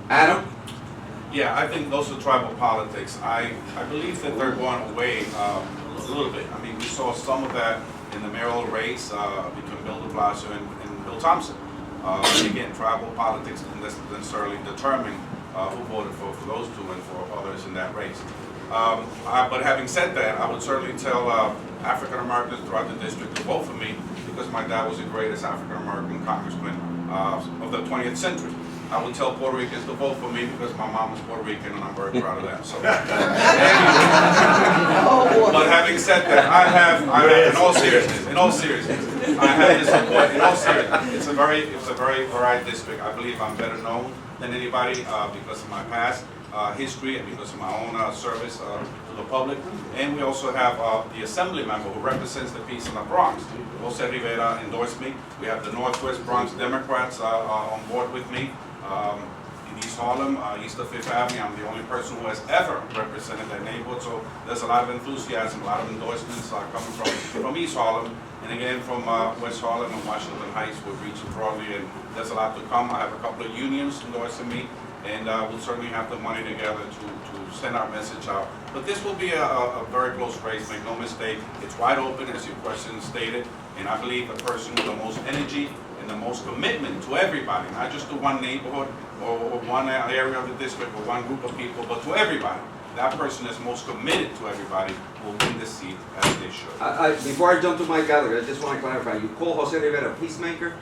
Adam? Yeah, I think those are tribal politics. I believe that they're going away a little bit. I mean, we saw some of that in the mayoral race between Bill de Blasio and Bill Thompson. And again, tribal politics didn't necessarily determine who voted for those two and for others in that race. But having said that, I would certainly tell African Americans throughout the district to vote for me because my dad was the greatest African American congressman of the 20th century. I would tell Puerto Ricans to vote for me because my mom was Puerto Rican and I'm very proud of that. So, but having said that, I have in all seriousness, I have this support. In all seriousness, it's a very varied district. I believe I'm better known than anybody because of my past history and because of my own service to the public. And we also have the assembly member who represents the peace in the Bronx. Jose Rivera endorsed me. We have the Northwest Bronx Democrats on board with me. In East Harlem, east of Fifth Avenue, I'm the only person who has ever represented that neighborhood. So there's a lot of enthusiasm, a lot of endorsements coming from East Harlem. And again, from West Harlem and Washington Heights, we're reaching broadly, and there's a lot to come. I have a couple of unions endorsing me, and we'll certainly have the money together to send our message out. But this will be a very close race, make no mistake. It's wide open, as your question stated, and I believe the person with the most energy and the most commitment to everybody, not just to one neighborhood or one area of the district or one group of people, but to everybody. That person is most committed to everybody will win the seat as they should. Before I jump to Mike Gallagher, I just want to clarify. You call Jose Rivera a peacemaker?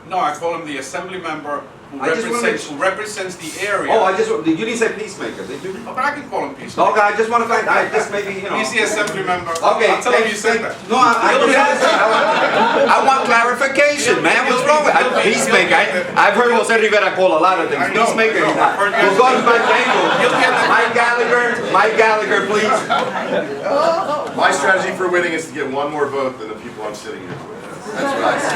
No, I call him the assembly member who represents the area. Oh, you didn't say peacemaker, did you? Oh, but I can call him peacemaker. Okay, I just want to find out. Just maybe, you know. He's the assembly member. Okay, I'll tell him you said that. No, I want clarification, man. What's wrong with peacemaker? I've heard Jose Rivera call a lot of things. Peacemaker, he's not. We'll go to Mike Gallagher. Mike Gallagher, please. My strategy for winning is to get one more vote than the people I'm sitting here with. That's what I say.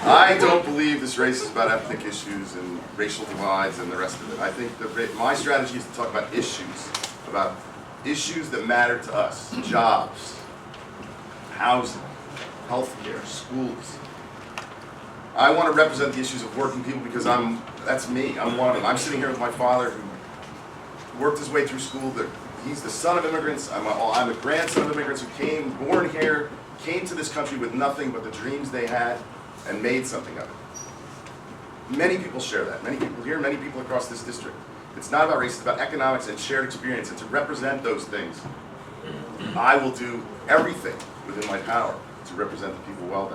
I don't believe this race is about ethnic issues and racial divides and the rest of it. I think my strategy is to talk about issues that matter to us. Jobs, housing, healthcare, schools. I want to represent the issues of working people because that's me. I'm one of them. I'm sitting here with my father who worked his way through school. He's the son of immigrants. I'm the grandson of immigrants who born here, came to this country with nothing but the dreams they had and made something of it. Many people share that. Many people here, many people across this district. It's not about race, it's about economics and shared experience. And to represent those things, I will do everything within my power to represent the people well.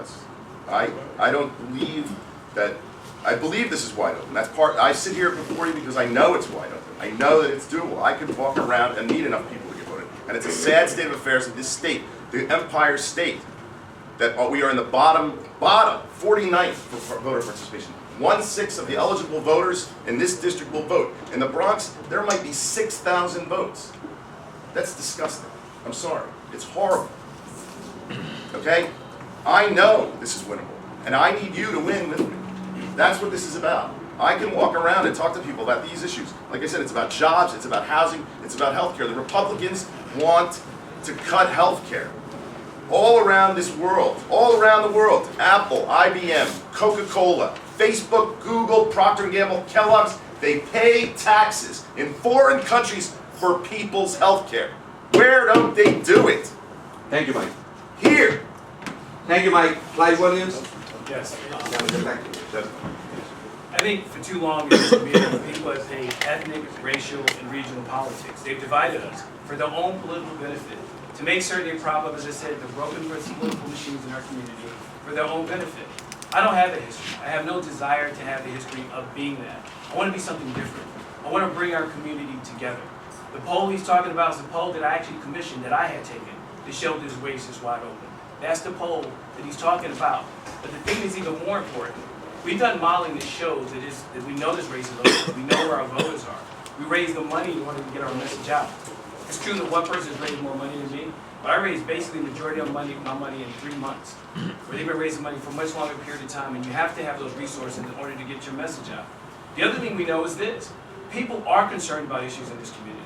I don't believe that, I believe this is wide open. I sit here before you because I know it's wide open. I know that it's doable. I can walk around and meet enough people to get voted. And it's a sad state of affairs in this state, the Empire State, that we are in the bottom 49th for voter participation. 1/6 of the eligible voters in this district will vote. In the Bronx, there might be 6,000 votes. That's disgusting. I'm sorry. It's horrible. Okay? I know this is winnable, and I need you to win with me. That's what this is about. I can walk around and talk to people about these issues. Like I said, it's about jobs, it's about housing, it's about healthcare. The Republicans want to cut healthcare. All around this world, all around the world, Apple, IBM, Coca-Cola, Facebook, Google, Procter & Gamble, Kellogg's, they pay taxes in foreign countries for people's health care. Where don't they do it? Thank you, Mike. Here. Thank you, Mike. Clyde Williams? Yes. Yes. I think for too long in this community, people have paid ethnic, racial, and regional politics. They've divided us for their own political benefit, to make certain they prop up, as I said, the broken political machines in our community for their own benefit. I don't have a history. I have no desire to have the history of being that. I want to be something different. I want to bring our community together. The poll he's talking about is the poll that I actually commissioned, that I had taken, to show this race is wide open. That's the poll that he's talking about. But the thing that's even more important We've done modeling that shows that we know there's racism, we know where our voters are. We raise the money in order to get our message out. It's true that one person has raised more money than me, but I raised basically the majority of my money in 3 months. Where they've been raising money for a much longer period of time, and you have to have those resources in order to get your message out. The other thing we know is this: people are concerned about issues in this community.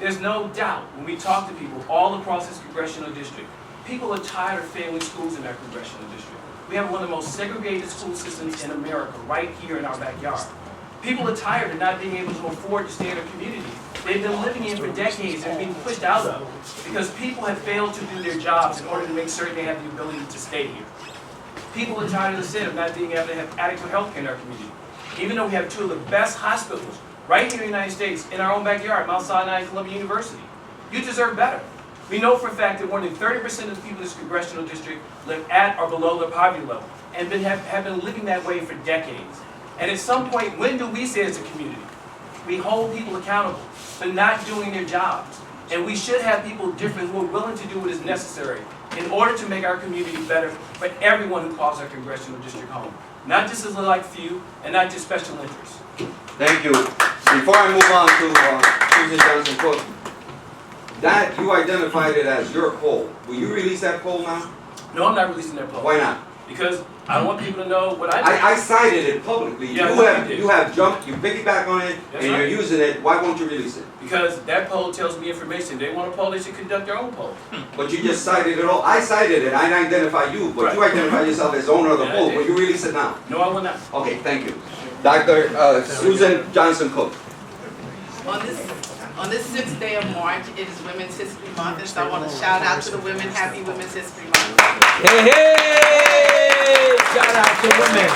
There's no doubt when we talk to people all across this congressional district, people are tired of failing schools in our congressional district. We have one of the most segregated school systems in America right here in our backyard. People are tired of not being able to afford to stay in their community. They've been living in for decades and being pushed out of because people have failed to do their jobs in order to make certain they have the ability to stay here. People are tired of the state of not being able to have adequate health care in our community. Even though we have two of the best hospitals right here in the United States, in our own backyard, Mount Sinai and Columbia University. You deserve better. We know for a fact that more than 30% of the people in this congressional district live at or below the poverty level and have been living that way for decades. And at some point, when do we say as a community, we hold people accountable for not doing their jobs? And we should have people different who are willing to do what is necessary in order to make our community better for everyone who calls our congressional district home. Not just a select few, and not just special interests. Thank you. Before I move on to Susan Johnson Cook, that you identified it as your poll. Will you release that poll now? No, I'm not releasing that poll. Why not? Because I don't want people to know what I do. I cited it publicly. Yeah, you have jumped, you piggyback on it, That's and right. you're using it. Why won't you release it? Because that poll tells me information. They want a poll, they should conduct their own poll. But you just cited it all. I cited it. I identify you, but you Right. identify yourself as owner of the Yeah, I poll. did. Will you release it now? No, I will not. Okay, thank you. Dr. Susan Johnson Cook. On this 6th day of March, it is Women's History Month, and so I want to shout out to the women, happy Women's History Month. Hey, hey! Shout out to women.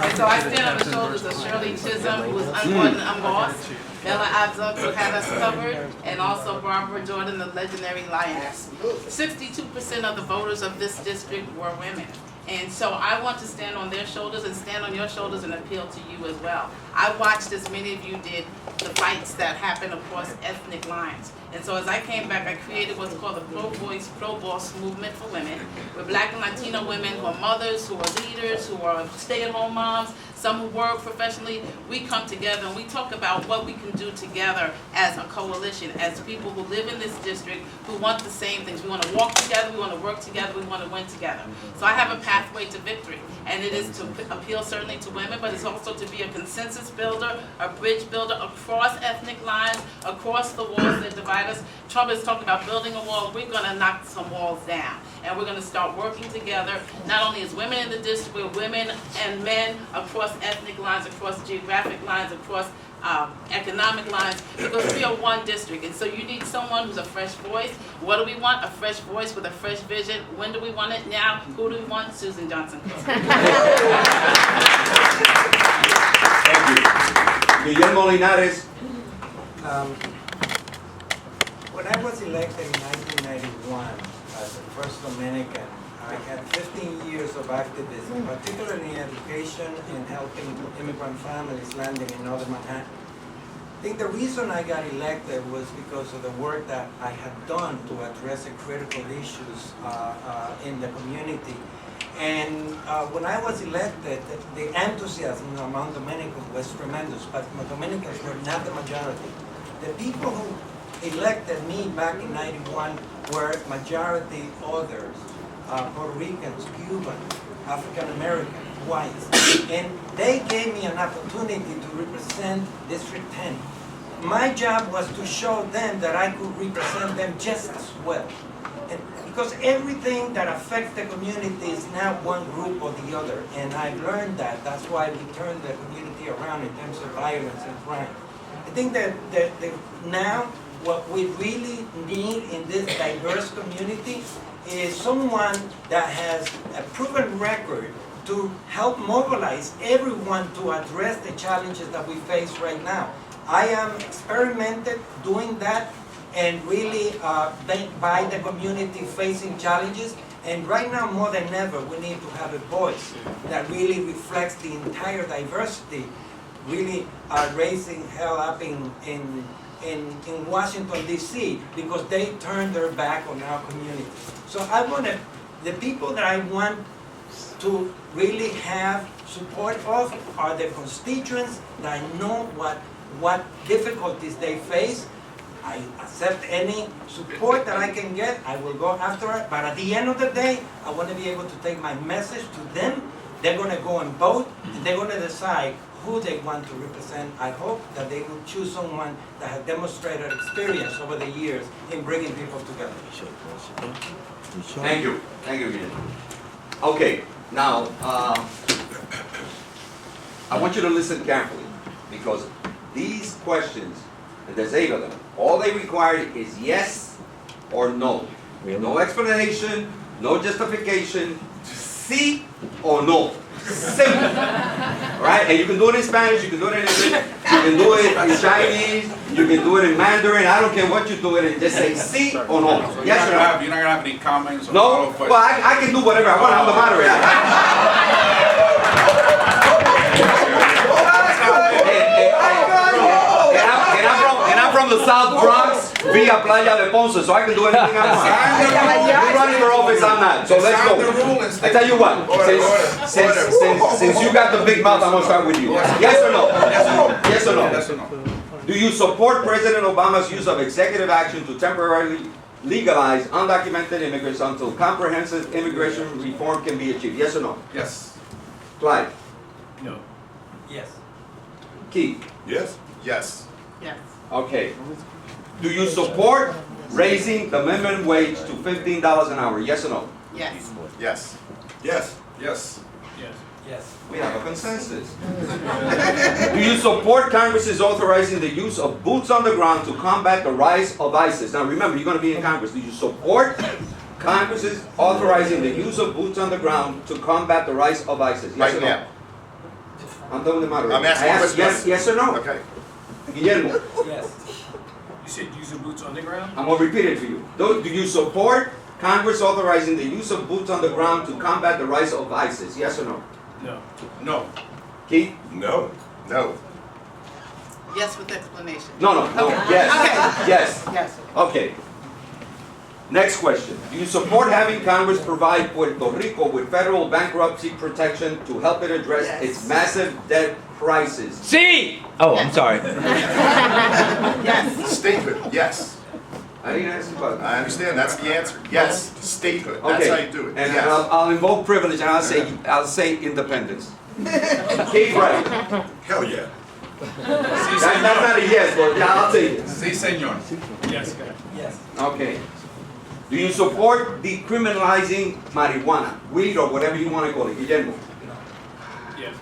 And so I stand on the shoulders of Shirley Chisholm, who is unborn and unbossed, Bella Abzug, who had us covered, and also Barbara Jordan, the legendary lioness. 62% of the voters of this district were women. And so I want to stand on their shoulders and stand on your shoulders and appeal to you as well. I watched, as many of you did, the fights that happen across ethnic lines. And so as I came back, I created what's called the Pro-Voice, Pro-Boss movement for women, with Black and Latino women who are mothers, who are leaders, who are stay-at-home moms, some who work professionally. We come together and we talk about what we can do together as a coalition, as people who live in this district who want the same things. We want to walk together, we want to work together, we want to win together. So I have a pathway to victory, and it is to appeal certainly to women, but it's also to be a consensus builder, a bridge builder across ethnic lines, across the walls that divide us. Trump has talked about building a wall. We're going to knock some walls down, and we're going to start working together, not only as women in the district, but women and men across ethnic lines, across geographic lines, across economic lines, because we are one district. And so you need someone who's a fresh voice. What do we want? A fresh voice with a fresh vision. When do we want it? Now. Who do we want? Susan Johnson. Thank you. Guillermo Linares. When I was elected in 1991 as the first Dominican, I had 15 years of activism, particularly in education and helping immigrant families landing in Northern Manhattan. I think the reason I got elected was because of the work that I had done to address the critical issues in the community. And when I was elected, the enthusiasm among Dominicans was tremendous, but Dominicans were not the majority. The people who elected me back in '91 were majority others. Puerto Ricans, Cubans, African Americans, whites, and they gave me an opportunity to represent District 10. My job was to show them that I could represent them just as well. And because everything that affects the community is now one group or the other, and I've learned that. That's why we turned the community around in terms of violence and crime. I think that now what we really need in this diverse community is someone that has a proven record to help mobilize everyone to address the challenges that we face right now. I am experimented doing that and really by the community facing challenges. And right now, more than ever, we need to have a voice that really reflects the entire diversity, really raising hell up in Washington, D.C., because they turned their back on our community. So I want the people that I want to really have support of are the constituents that know what difficulties they face. I accept any support that I can get, I will go after it, but at the end of the day, I want to be able to take my message to them. They're going to go and vote, and they're going to decide who they want to represent. I hope that they will choose someone that has demonstrated experience over the years in bringing people together. Thank you. Thank you, Ian. Okay, now, I want you to listen carefully, because these questions, and there's 8 of them, all they require is yes or no. No explanation, no justification, sí or no. Simple. Right? And you can do it in Spanish, you can do it in English, you can do it in Chinese, you can do it in Mandarin, I don't care what you do it in, just say sí or no. Yes or no? You're not gonna have any comments or No? follow-up Well, questions? I can do whatever I want, I'm the moderator. And I'm from the South Bronx, via Playa de Ponce, so I can do anything I want. You're running for office, I'm not. So let's go. I tell you what, since you got the big mouth, I'm gonna start with you. Yes or no? Yes or no? Yes or no? Do you support President Obama's use of executive action to temporarily legalize undocumented immigrants until comprehensive immigration reform can be achieved? Yes or no? Yes. Clyde? No. Yes. Keith? Yes? Yes. Yes. Okay. Do you support raising the minimum wage to $15 an hour? Yes or no? Yes. Yes. Yes. Yes. Yes. Yes. We have a consensus. Do you support Congress's authorizing the use of boots on the ground to combat the rise of ISIS? Now remember, you're going to be in Congress. Do you support Congress's authorizing the use of boots on the ground to combat the rise of ISIS? Yes Right or no? now. I'm done with the moderator. I'm asking I asked questions. yes or no. Okay. Guillermo, Yes. You said use the boots on the ground? I'm going to repeat it for you. Do you support Congress authorizing the use of boots on the ground to combat the rise of ISIS? Yes or no? No. No. Keith? No. No. Yes with explanation. No. Yes. Okay. Yes. Yes. Okay. Next question. Do you support having Congress provide Puerto Rico with federal bankruptcy protection to help it address its massive debt crisis? See? Oh, I'm sorry. Yes. Statehood. Yes. I didn't ask you about that. I understand. That's the answer. Yes. Statehood. That's Okay. how you do it. And Yes. I'll invoke privilege and I'll say independence. Keith, right? Hell yeah. That's not a yes, but I'll take it. Sí, señor. Yes. Yes. Okay. Do you support decriminalizing marijuana, weed, or whatever you want to call it? Guillermo? Yes.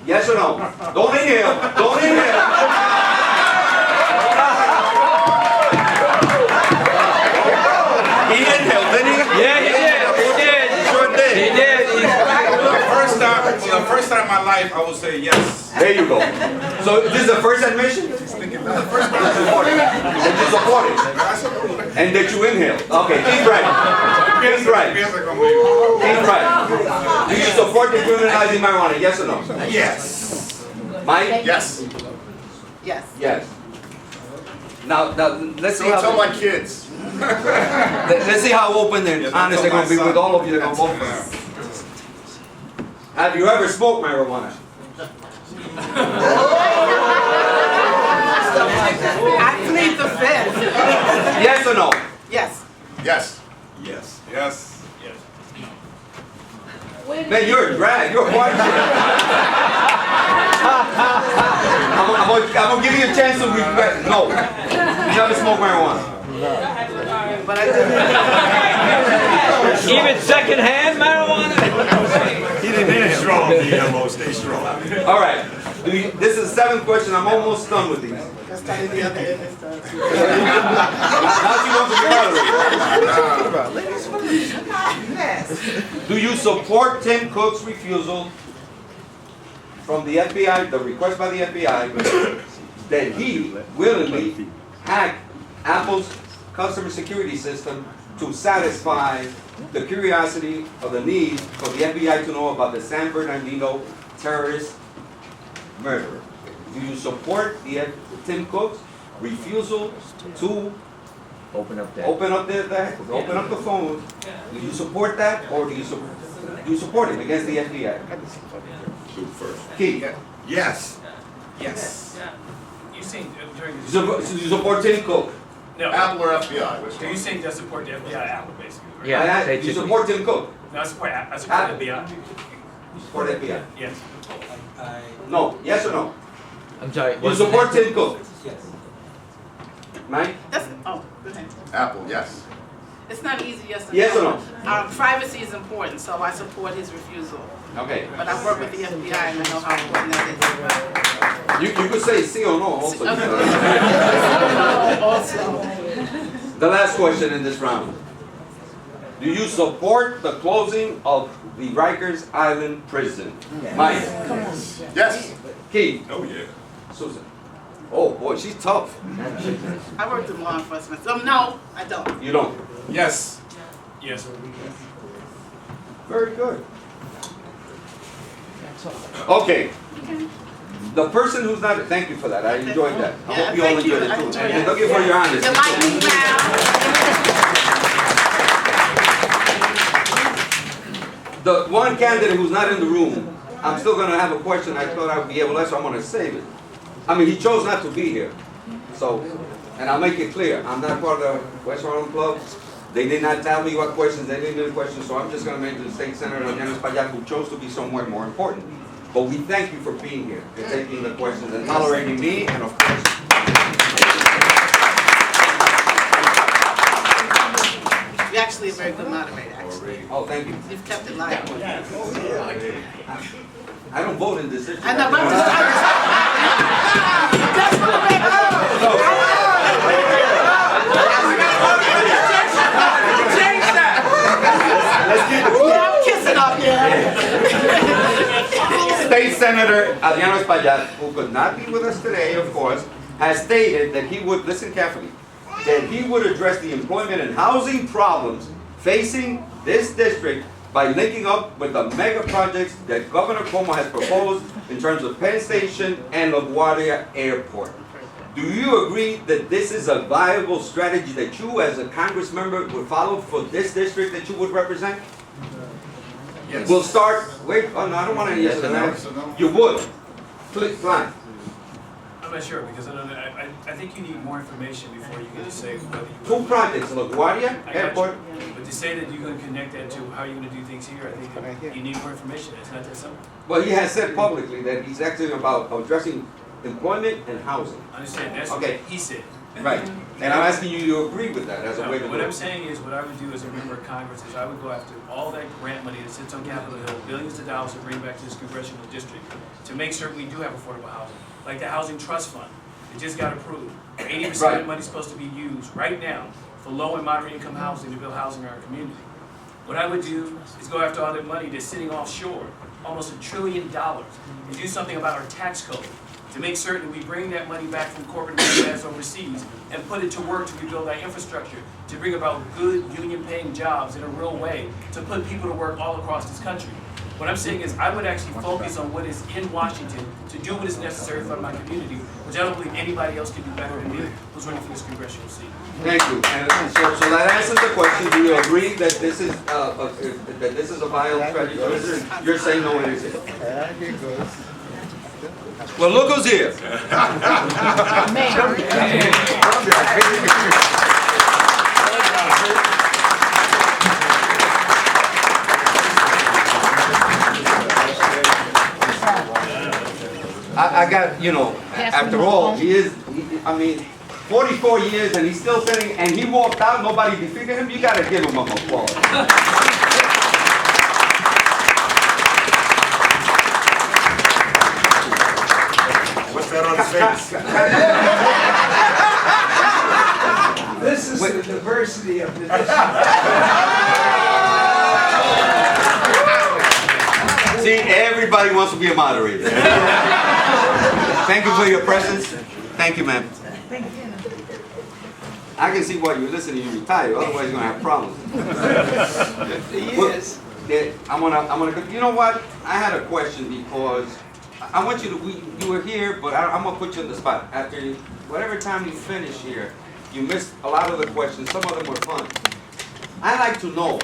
Yes or no? Don't inhale. Don't inhale. He inhaled, didn't he? Yeah, he did. He did. He sure did. He did. For the first time in my life, I will say yes. There you go. So this is the first admission? That you support it. And that you inhale. Okay, keep right. Keep right. Keep right. Do you support decriminalizing marijuana? Yes or no? Yes. Mike? Yes. Yes. Yes. Now let's see Don't tell how my kids. let's see how open and honest they're going to be with all of you that are going to vote for him. Have you ever smoked marijuana? I plead the fifth. Yes or no? Yes. Yes. Yes. Yes. Yes. Man, you're a drag. You're a white shit. I'm gonna give you a chance to regret. No. You never smoked marijuana. But I did. Even secondhand marijuana? He didn't inhale. Strong, DMO. Stay strong. All right. This is the 7th question. I'm almost done with these. Now she wants to be moderator. Do you support Tim Cook's refusal from the FBI, the request by the FBI, that he willingly hacked Apple's customer security system to satisfy the curiosity or the need for the FBI to know about the San Bernardino terrorist murderer? Do you support Tim Cook's refusal to Open up that. open up the phone? Do you support that, or do you You support him against the FBI? Shoot first. Keith, Yes. Yes. You saying during you support Tim Cook? no? Apple or FBI? Which So one? you saying that support the FBI Apple basically? Right? Yeah, You support Tim Cook? No, I support Apple. FBI. You support FBI? Yes. No, yes or no? I'm sorry. You support Tim Cook? Yes. Mike? That's, oh, go ahead. Apple, yes. It's not easy, yes or no. Yes or no? Privacy is important, so I support his refusal. Okay. But I work with the FBI and I know how important that You could say sí or no also. is. The last question in this round. Do you support the closing of the Rikers Island prison? Mike? Yes. Keith? Oh, yeah. Susan? Oh boy, she's tough. I worked in law enforcement, so no, I don't. You don't? Yes. Yes. Very good. Okay. The person who's not, thank you for that, I enjoyed that. I Yeah, hope you all thank you. enjoyed it I too. enjoyed And it. thank you for your honesty. You like me now? The one candidate who's not in the room, I'm still gonna have a question I thought I would be able to answer, I'm gonna save it. I mean, he chose not to be here. So, and I'll make it clear, I'm not part of the West Harlem Club. They did not tell me what questions, they didn't do the questions, so I'm just gonna make the State Senator Adriano Espaillat, who chose to be somewhere more important. But we thank you for being here, and taking the questions, and tolerating me, and of course, You're actually a very good moderator, actually. oh, thank you. You've kept it light. I don't vote in this issue. I know, but I'm just trying to. That's what I'm change that. I'm kissing up here. State Senator Adriano Espaillat, who could not be with us today, of course, has stated that he would, listen carefully, that he would address the employment and housing problems facing this district by linking up with the mega projects that Governor Cuomo has proposed in terms of Penn Station and LaGuardia Airport. Do you agree that this is a viable strategy that you as a Congress member would follow for this district that you would represent? Yes. We'll start, wait, oh no, I don't want any yes or no. You would. Please, fine. I'm not sure because I think you need more information before you can just say whether you. Two projects, LaGuardia I got Airport. you. But to say that you're going to connect that to how you're going to do things here, I think that you need more information. It's not that simple. Well, he has said publicly that he's actually about addressing employment and housing. I understand. That's Okay. what he said. Right. And I'm asking you to agree with that as a No, way to do what I'm it. saying is, what I would do as a member of Congress is I would go after all that grant money that sits on Capitol Hill, billions of dollars to bring back to this congressional district, to make certain we do have affordable housing, like the Housing Trust Fund. It just got approved. 80% of Right. the money is supposed to be used right now for low and moderate income housing to build housing in our community. What I would do is go after all that money that's sitting offshore, almost $1 trillion, and do something about our tax code to make certain we bring that money back from corporate America overseas and put it to work to rebuild our infrastructure, to bring about good union-paying jobs in a real way, to put people to work all across this country. What I'm saying is I would actually focus on what is in Washington to do what is necessary for my community, which I don't believe anybody else can do better than me who's running for this congressional seat. Thank you. And so that answers the question. Do you agree that this is a viable strategy? Or is it- You're saying no, it isn't. Well, look who's here. I got, you know, after all, I mean, 44 years and he's still sitting, and he walked out, nobody defeated him, you gotta give him a applause. What's that on his face? This is the diversity of the See, everybody wants to be a moderator. Thank you for your presence. Thank you, ma'am. I can see why you're listening, you retire, otherwise you're gonna have problems. years. I'm gonna, you know what? I had a question because I want you to, you were here, but I'm gonna put you on the spot. After whatever time you finish here, you missed a lot of the questions, some of them were fun. I'd like to know,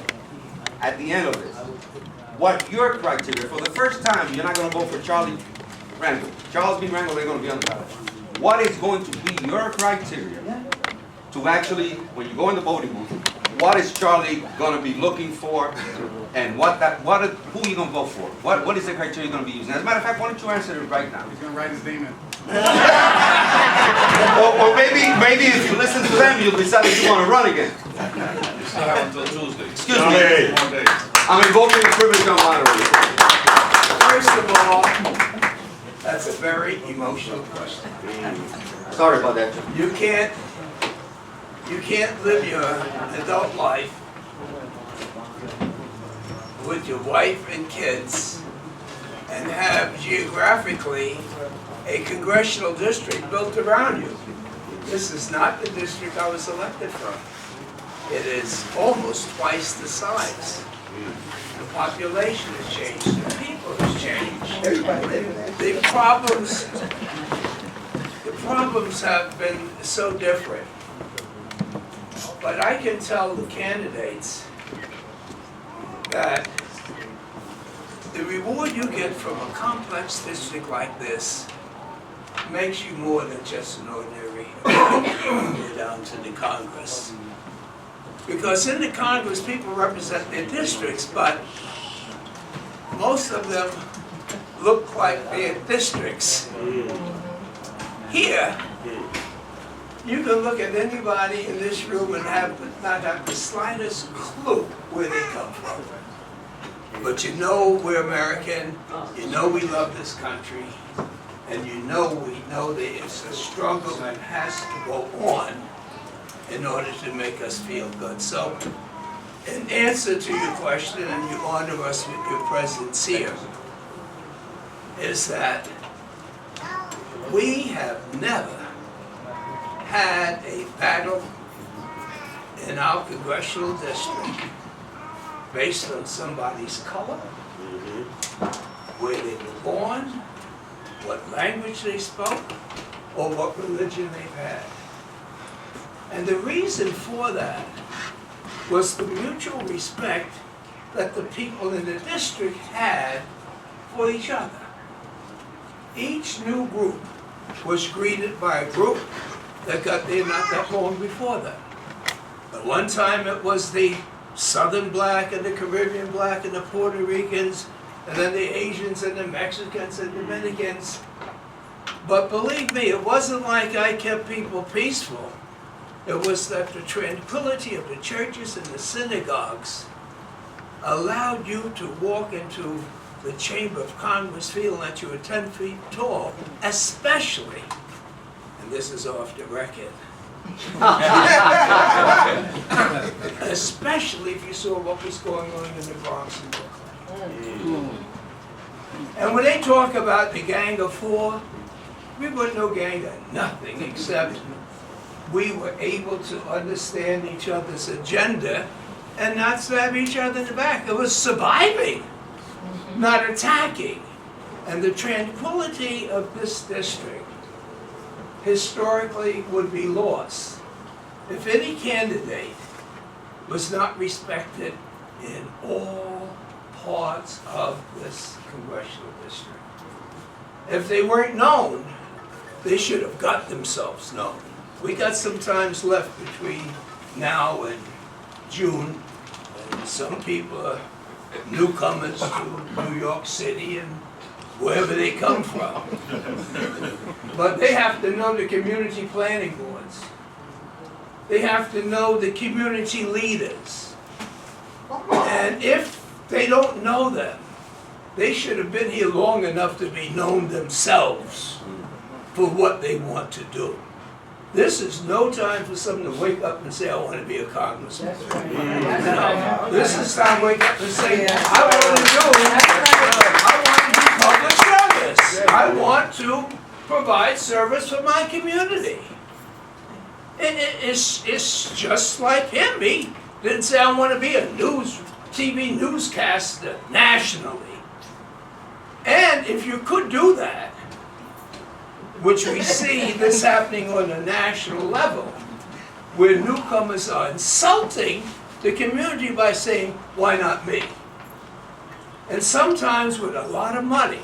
at the end of this, what your criteria, for the first time, you're not gonna vote for Charlie Rangel. Charles B. Rangel, they're gonna be on the ballot. What is going to be your criteria to actually, when you go in the voting booth, what is Charlie gonna be looking for, and who are you gonna vote for? What is the criteria you're gonna be using? As a matter of fact, why don't you answer it right now? He's gonna write his name in. Or maybe if you listen to them, you'll decide if you want to run again. You still have until Tuesday. Excuse me. I'm invoking the privilege of moderator. First of all, that's a very emotional question. Sorry about that. You can't live your adult life with your wife and kids and have geographically a congressional district built around you. This is not the district I was elected from. It is almost twice the size. The population has changed, the people has changed. The problems have been so different. But I can tell the candidates that the reward you get from a complex district like this makes you more than just an ordinary get down to the Congress. Because in the Congress, people represent their districts, but most of them look like their districts. Here, you can look at anybody in this room and not have the slightest clue where they come from. But you know we're American, you know we love this country, and we know that it's a struggle that has to go on in order to make us feel good. So, in answer to your question, and you honor us with your presence here, is that we have never had a battle in our congressional district based on somebody's color, where they were born, what language they spoke, or what religion they've had. And the reason for that was the mutual respect that the people in the district had for each other. Each new group was greeted by a group that got there not that long before them. At one time it was the Southern Black and the Caribbean Black and the Puerto Ricans, and then the Asians and the Mexicans and Dominicans. But believe me, it wasn't like I kept people peaceful. It was that the tranquility of the churches and the synagogues allowed you to walk into the chamber of Congress feeling that you were 10 feet tall, especially, and this is off the record, especially if you saw what was going on in the Bronx and Brooklyn. And when they talk about the Gang of Four, we weren't no gang of nothing except we were able to understand each other's agenda and not stab each other in the back. It was surviving, not attacking. And the tranquility of this district historically would be lost if any candidate was not respected in all parts of this congressional district. If they weren't known, they should have got themselves known. We got some times left between now and June, and some people are newcomers to New York City and wherever they come from. But they have to know the community planning boards. They have to know the community leaders. And if they don't know them, they should have been here long enough to be known themselves for what they want to do. This is no time for someone to wake up and say, I want to be a congressman. No, this is time to wake up and say, I want to do public service. I want to provide service for my community. It's just like him. He didn't say, I want to be a TV newscaster nationally. And if you could do that, which we see this happening on a national level, where newcomers are insulting the community by saying, why not me? and sometimes with a lot of money,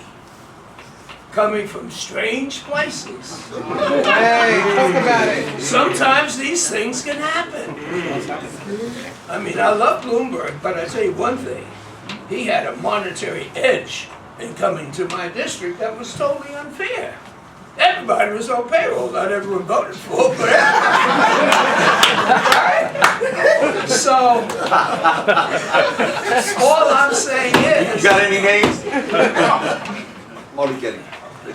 coming from strange places. Hey, talk about it. Sometimes these things can happen. I mean, I love Bloomberg, but I tell you one thing, he had a monetary edge in coming to my district that was totally unfair. Everybody was on payroll, not everyone voted for, but so, all I'm saying is... You got any names? Only kidding. All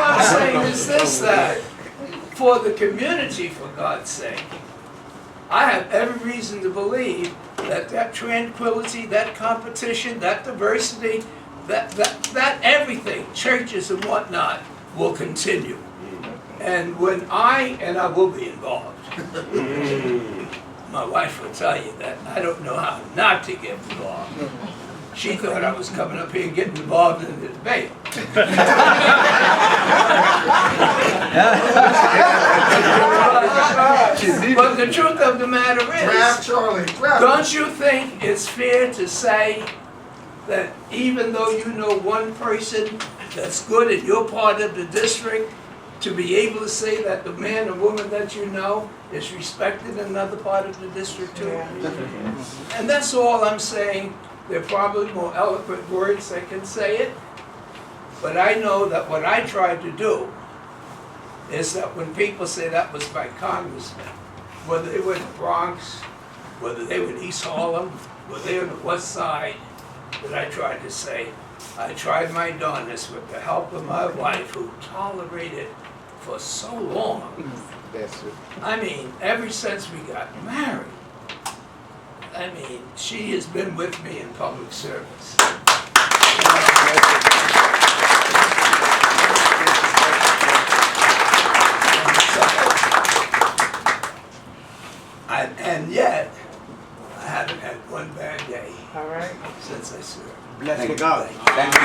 I'm saying is this, that for the community, for God's sake, I have every reason to believe that that tranquility, that competition, that diversity, that everything, churches and whatnot, will continue. And when I will be involved, my wife will tell you that I don't know how not to get involved. She thought I was coming up here and getting involved in the debate. But the truth of the matter is, don't you think it's fair to say that even though you know one person that's good in your part of the district, to be able to say that the man or woman that you know is respected in another part of the district too? And that's all I'm saying. There are probably more eloquent words that can say it, but I know that what I tried to do is that when people say that was my congressman, whether they were in the Bronx, whether they were in East Harlem, whether they were on the West Side, that I tried to say, I tried my darndest with the help of my wife, who tolerated for so long. I mean, ever since we got married, I mean, she has been with me in public service. And yet, I haven't had one bad day since I served. Bless you, God. Thank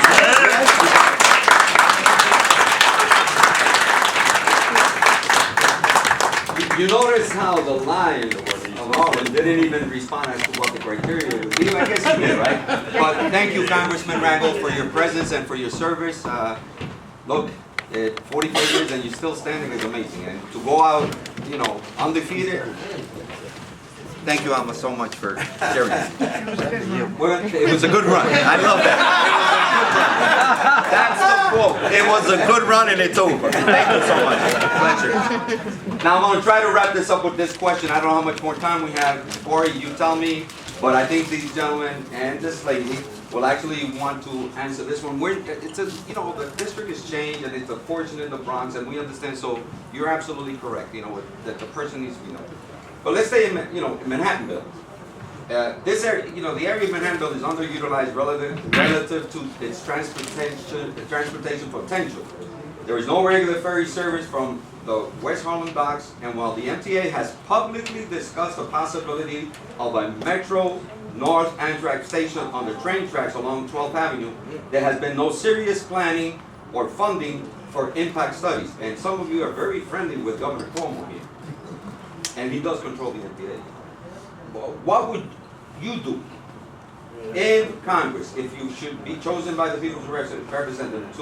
you. You notice how the line of Harlem didn't even respond as to what the criteria would be. I guess he did, right? But thank you, Congressman Rangel, for your presence and for your service. Look, 44 years and you're still standing is amazing. And to go out, you know, undefeated. Thank you, Alma, so much for sharing that. It was a good run. I love that. That's the quote. It was a good run and it's over. Thank you so much. Pleasure. Now I'm going to try to wrap this up with this question. I don't know how much more time we have. Corey, you tell me. But I think these gentlemen and this lady will actually want to answer this one. It's a, you know, the district has changed and it's a portion in the Bronx, and we understand. So you're absolutely correct. You know that the person needs to be known. But let's say in Manhattanville. This area, you know, the area of Manhattanville is underutilized relative to its transportation potential. There is no regular ferry service from the West Harlem docks, and while the MTA has publicly discussed the possibility of a Metro North Amtrak station on the train tracks along 12th Avenue, there has been no serious planning or funding for impact studies. And some of you are very friendly with Governor Cuomo here, and he does control the MTA. What would you do in Congress if you should be chosen by the people's representative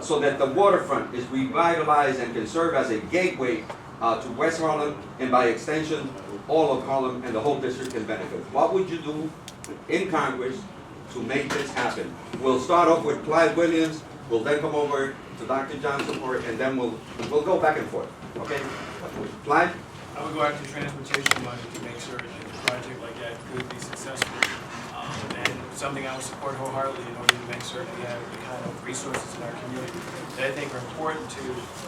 so that the waterfront is revitalized and can serve as a gateway to West Harlem, and by extension all of Harlem and the whole district can benefit? What would you do in Congress to make this happen? We'll start off with Clyde Williams, we'll then come over to Dr. Johnson for it, and then we'll go back and forth. Okay? Clyde? I would go after transportation money to make sure that a project like that could be successful. And something I would support wholeheartedly in order to make sure that we have the kind of resources in our community that I think are important to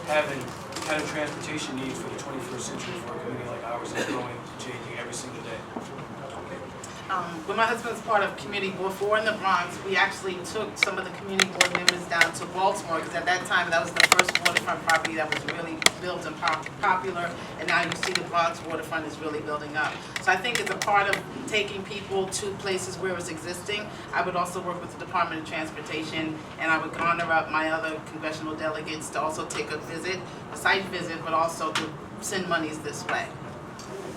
having the kind of transportation needs for the 21st century for a community like ours that's growing and changing every single day. When my husband was part of Community Board 4 in the Bronx, we actually took some of the community board members down to Baltimore, because at that time that was the first waterfront property that was really built and popular, and now you see the Bronx waterfront is really building up. So I think it's a part of taking people to places where it's existing. I would also work with the Department of Transportation, and I would garner up my other congressional delegates to also take a visit, a site visit, but also to send monies this way.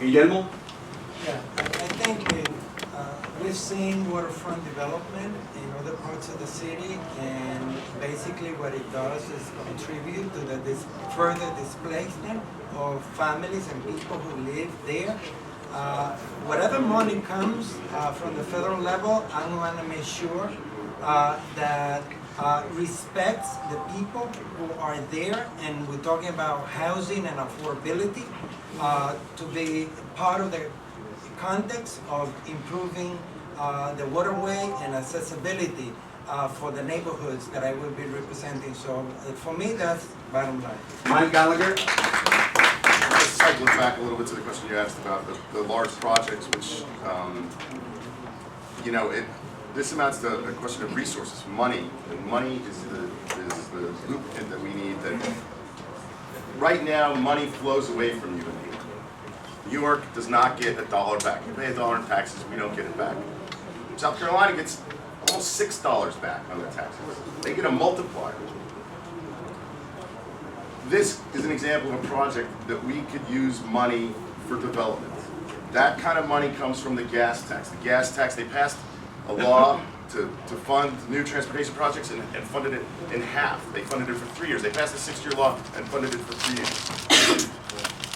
Guillermo? Yeah, I think we've seen waterfront development in other parts of the city, and basically what it does is contribute to the further displacement of families and people who live there. Whatever money comes from the federal level, I want to make sure that respects the people who are there, and we're talking about housing and affordability to be part of the context of improving the waterway and accessibility for the neighborhoods that I will be representing. So for me, that's bottom line. Mike Gallagher? Let's cycle it back a little bit to the question you asked about the large projects, which, you know, this amounts to a question of resources, money. And money is the blueprint that we need. That right now, money flows away from you and me. New York does not get $1 back. You pay $1 in taxes, we don't get it back. South Carolina gets almost $6 back on their taxes. They get a multiplier. This is an example of a project that we could use money for development. That kind of money comes from the gas tax. The gas tax, they passed a law to fund new transportation projects and funded it in half. They funded it for 3 years. They passed a 6-year law and funded it for 3 years.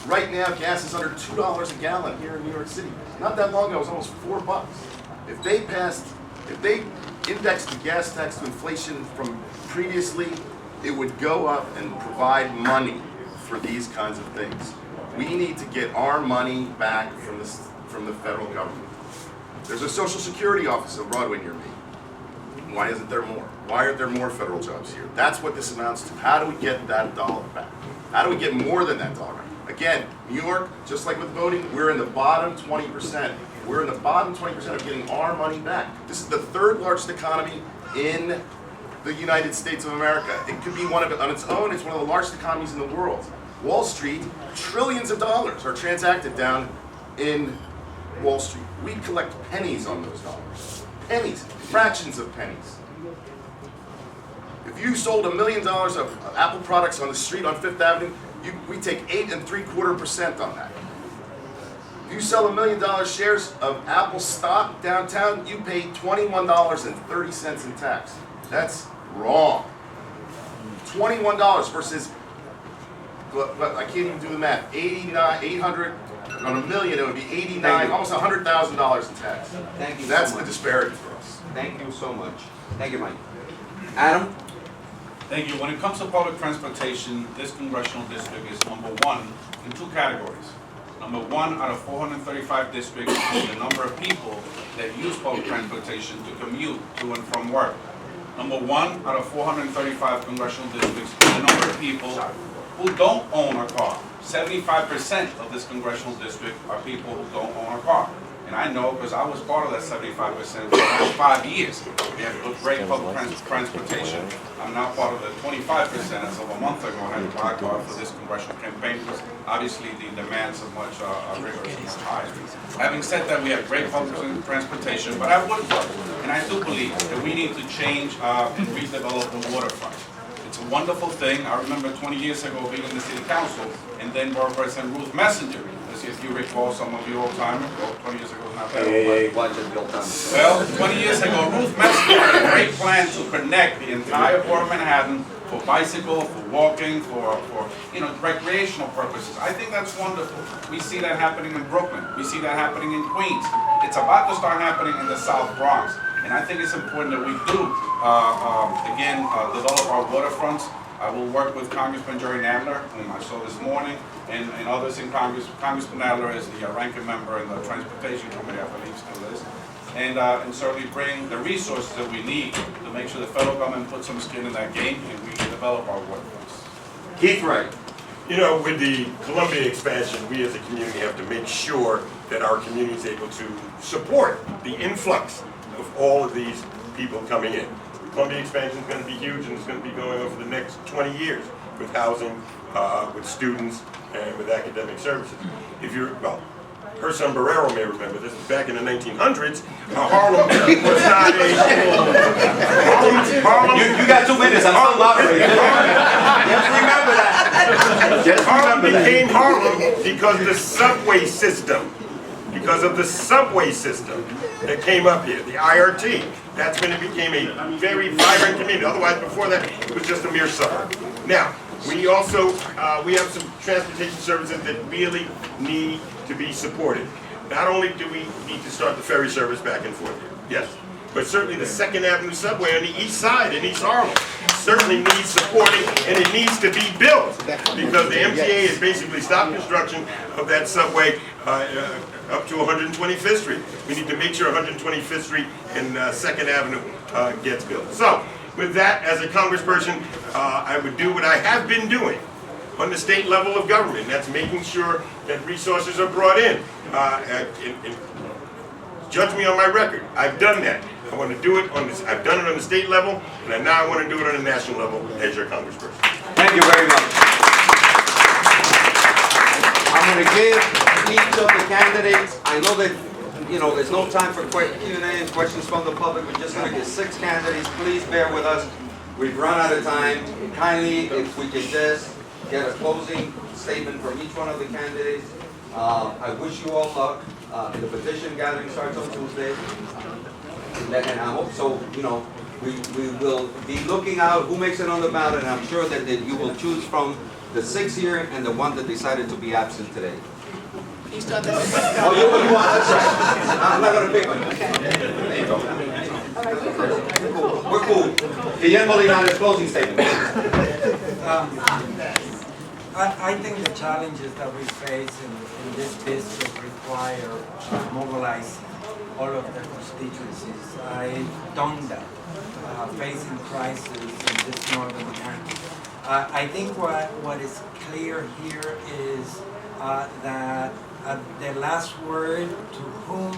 Right now, gas is under $2 a gallon here in New York City. Not that long ago, it was almost $4. If they indexed the gas tax to inflation from previously, it would go up and provide money for these kinds of things. We need to get our money back from the federal government. There's a Social Security office on Broadway near me. Why isn't there more? Why aren't there more federal jobs here? That's what this amounts to. How do we get that dollar back? How do we get more than that dollar back? Again, New York, just like with voting, we're in the bottom 20%. We're in the bottom 20% of getting our money back. This is the third largest economy in the United States of America. It could be one of, on its own, it's one of the largest economies in the world. Wall Street, trillions of dollars are transacted down in Wall Street. We collect pennies on those dollars. Pennies, fractions of pennies. If you sold $1 million of Apple products on the street on Fifth Avenue, we take 8.75% on that. If you sell $1 million shares of Apple stock downtown, you pay $21.30 in tax. That's wrong. $21 versus, I can't even do the math, 800 on $1 million, it would be 89, almost $100,000 in tax. Thank you. That's so much. the disparity for us. Thank you so much. Thank you, Mike. Adam? Thank you. When it comes to public transportation, this congressional district is #1 in 2 categories. #1 out of 435 districts is the number of people that use public transportation to commute to and from work. #1 out of 435 congressional districts is the number of people who don't own a car. 75% of this congressional district are people who don't own a car. And I know because I was part of that 75% for the last 5 years. We have great public transportation. I'm now part of the 25% as of a month ago. I had to buy a car for this congressional campaign because obviously the demands are much rigorous and much higher. Having said that, we have great public transportation, but I would work, and I do believe that we need to change and redevelop the waterfront. It's a wonderful thing. I remember 20 years ago being in the city council, and then Borough President Ruth Messenger, as if you recall, some of you old timers, well, 20 years ago, not that old. Watch it, Bill Thomas. Well, 20 years ago, Ruth Messenger had a great plan to connect the entire Borough of Manhattan for bicycle, for walking, for recreational purposes. I think that's wonderful. We see that happening in Brooklyn. We see that happening in Queens. It's about to start happening in the South Bronx. And I think it's important that we do, develop our waterfronts. I will work with Congressman Jerry Nadler, whom I saw this morning, and others in Congress. Congressman Nadler is the ranking member in the Transportation Committee, I believe still is. And certainly bring the resources that we need to make sure the federal government puts some skin in that game and we can develop our waterfronts. Keith Wright. You know, with the Columbia expansion, we as a community have to make sure that our community is able to support the influx of all of these people coming in. The Columbia expansion is going to be huge, and it's going to be going over the next 20 years with housing, with students, and with academic services. If you're, well, her son Barrero may remember this, back in the 1900s, Harlem was not a... Harlem, you got 2 minutes, I'm not moderating. Just remember that. Harlem became Harlem because the subway system because of the subway system that came up here, the IRT. That's when it became a very vibrant community. Otherwise, before that, it was just a mere suburb. Now, we also, we have some transportation services that really need to be supported. Not only do we need to start the ferry service back and forth here, yes, but certainly the 2nd Avenue subway on the east side in East Harlem certainly needs supporting, and it needs to be built because the MTA has basically stopped construction of that subway up to 125th Street. We need to make sure 125th Street and 2nd Avenue gets built. So, with that, as a congressperson, I would do what I have been doing on the state level of government. That's making sure that resources are brought in. Judge me on my record. I've done that. I want to do it on this. I've done it on the state level, and now I want to do it on the national level as your congressperson. Thank you very much. I'm going to give each of the candidates, I know that, you know, there's no time for Q&A and questions from the public. We're just going to get 6 candidates. Please bear with us. We've run out of time. Kindly, if we could just get a closing statement from each one of the candidates. I wish you all luck. The petition gathering starts on Tuesday. And I hope so, you know, we will be looking out who makes it on the ballot, and I'm sure that you will choose from the 6 here and the one that decided to be absent today. You start the Oh, you want, that's right. I'm not going to pick one. There you go. We're cool. Guillermo Linares, closing statement. I think the challenges that we face in this district require mobilizing all of the constituencies. I've done that, facing crisis in this northern country. I think what is clear here is that the last word to whom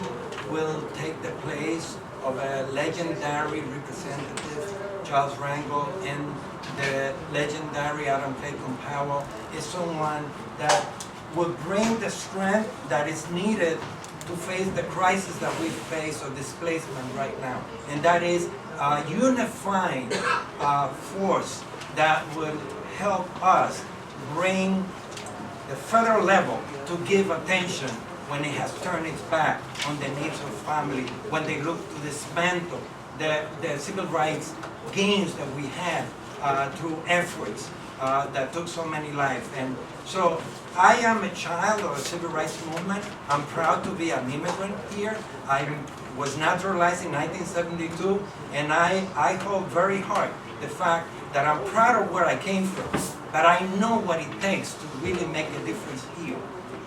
will take the place of a legendary representative, Charles Rangel, and the legendary Adam Clayton Powell, is someone that will bring the strength that is needed to face the crisis that we face of displacement right now. And that is a unifying force that will help us bring the federal level to give attention when it has turned its back on the needs of family, when they look to dismantle the civil rights gains that we had through efforts that took so many lives. And so I am a child of the civil rights movement. I'm proud to be an immigrant here. I was naturalized in 1972, and I hold very hard the fact that I'm proud of where I came from, but I know what it takes to really make a difference here.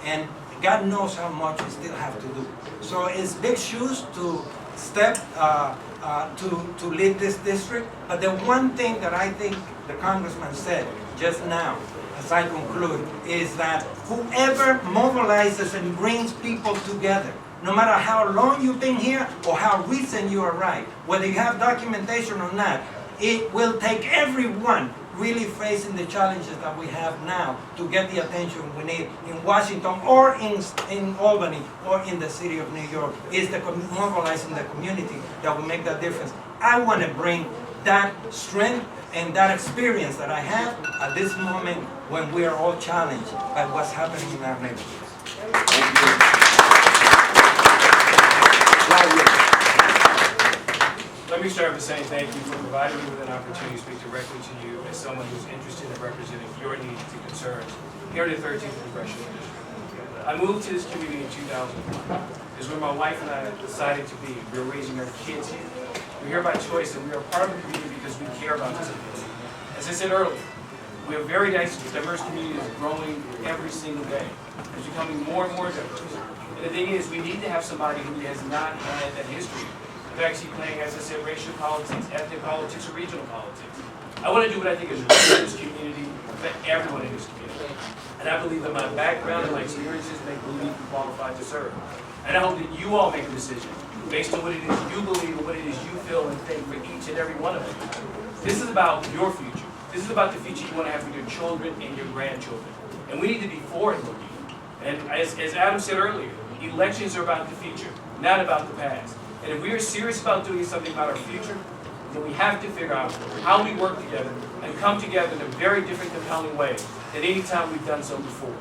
And God knows how much we still have to do. So it's big shoes to step to lead this district. But the one thing that I think the congressman said just now, as I conclude, is that whoever mobilizes and brings people together, no matter how long you've been here or how recent you arrived, whether you have documentation or not, it will take everyone really facing the challenges that we have now to get the attention we need in Washington or in Albany or in the city of New York. Is the mobilizing the community that will make that difference. I want to bring that strength and that experience that I have at this moment when we are all challenged by what's happening in our neighborhoods. Let me start by saying thank you for providing me with an opportunity to speak directly to you as someone who's interested in representing your needs and concerns here in the 13th Congressional District. I moved to this community in 2001. This is where my wife and I decided to be. We were raising our kids here. We're here by choice, and we are part of the community because we care about this community. As I said earlier, we have a very diverse community that's growing every single day. It's becoming more and more diverse. And the thing is, we need to have somebody who has not had that history of actually playing, as I said, racial politics, ethnic politics, or regional politics. I want to do what I think is right in this community for everyone in this community. And I believe that my background and my experiences make me qualified to serve. And I hope that you all make a decision based on what it is you believe and what it is you feel and think for each and every one of you. This is about your future. This is about the future you want to have for your children and your grandchildren. And we need to be forward-looking. And as Adam said earlier, elections are about the future, not about the past. And if we are serious about doing something about our future, then we have to figure out how we work together and come together in a very different, compelling way than any time we've done so before.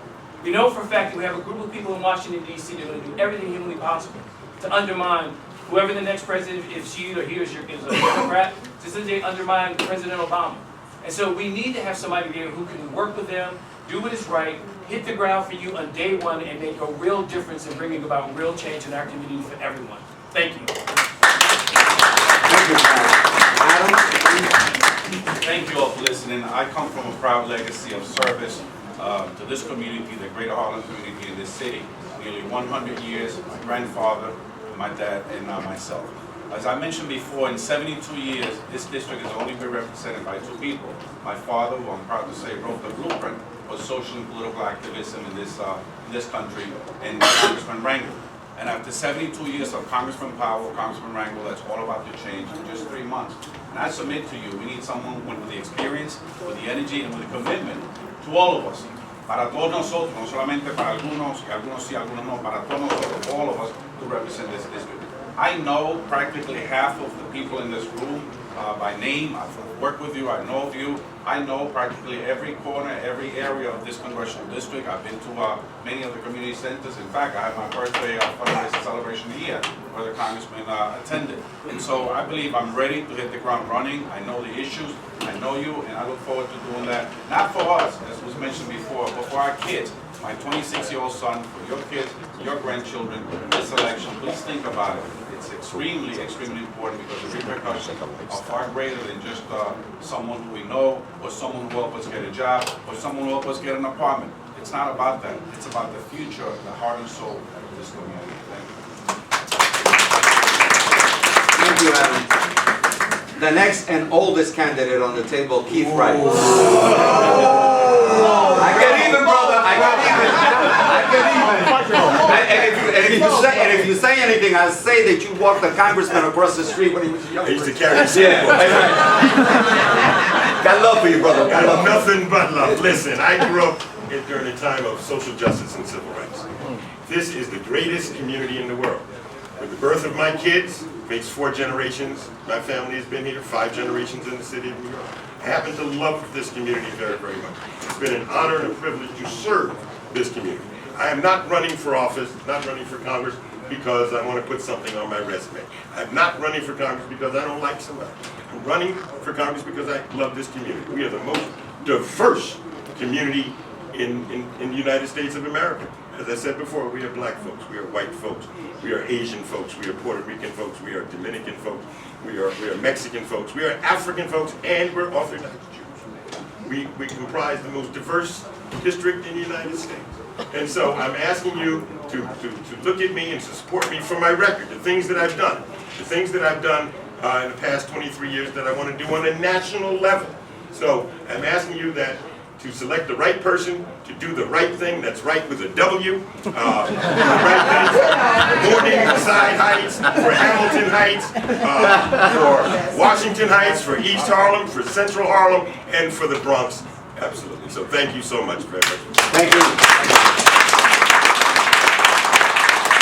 We know for a fact that we have a group of people in Washington, D.C. that are going to do everything humanly possible to undermine whoever the next president, if she or he or she is a Democrat, to simply undermine President Obama. And so we need to have somebody there who can work with them, do what is right, hit the ground for you on day one, and make a real difference in bringing about real change in our community for everyone. Thank you. Thank you, Adam. Thank you all for listening. I come from a proud legacy of service to this community, the Greater Harlem community in this city. Nearly 100 years, my grandfather, my dad, and now myself. As I mentioned before, in 72 years, this district has only been represented by two people. My father, who I'm proud to say wrote the blueprint for social and political activism in this country, and Congressman Rangel. And after 72 years of Congressman Powell, Congressman Rangel, that's all about the change in just 3 months. And I submit to you, we need someone with the experience, with the energy, and with the commitment to all of us. Para todos nosotros, no solamente para algunos, y algunos sí, algunos no, para todos nosotros, all of us, to represent this district. I know practically half of the people in this room by name. I've worked with you, I know of you. I know practically every corner, every area of this congressional district. I've been to many of the community centers. In fact, I had my birthday fundraising celebration here where the congressman attended. And so I believe I'm ready to hit the ground running. I know the issues, I know you, and I look forward to doing that. Not for us, as was mentioned before, but for our kids. My 26-year-old son, for your kids, your grandchildren, this election, please think about it. It's extremely, extremely important because the repercussions are far greater than just someone who we know, or someone who will help us get a job, or someone who will help us get an apartment. It's not about that. It's about the future, the heart and soul of this community. Thank you. Thank you, Adam. The next and oldest candidate on the table, Keith Wright. I get even, brother. I get even. And if you say anything, I'll say that you walked the congressman across the street when he was young. I used to carry his Got love for you, brother. I love nothing but love. Listen, I grew up during a time of social justice and civil rights. This is the greatest community in the world. With the birth of my kids, makes 4 generations. My family has been here, 5 generations in the city of New York. I happen to love this community very, very much. It's been an honor and a privilege to serve this community. I am not running for office, not running for Congress because I want to put something on my resume. I'm not running for Congress because I don't like somebody. I'm running for Congress because I love this community. We are the most diverse community in the United States of America. As I said before, we are black folks, we are white folks, we are Asian folks, we are Puerto Rican folks, we are Dominican folks, we are Mexican folks, we are African folks, and we're Orthodox Jews. We comprise the most diverse district in the United States. And so I'm asking you to look at me and to support me for my record, the things that I've done. The things that I've done in the past 23 years that I want to do on a national level. So I'm asking you that to select the right person, to do the right thing, that's right with a W, the right thing for Morningside Heights, for Hamilton Heights, for Washington Heights, for East Harlem, for Central Harlem, and for the Bronx. Absolutely. So thank you so much very much. Thank you.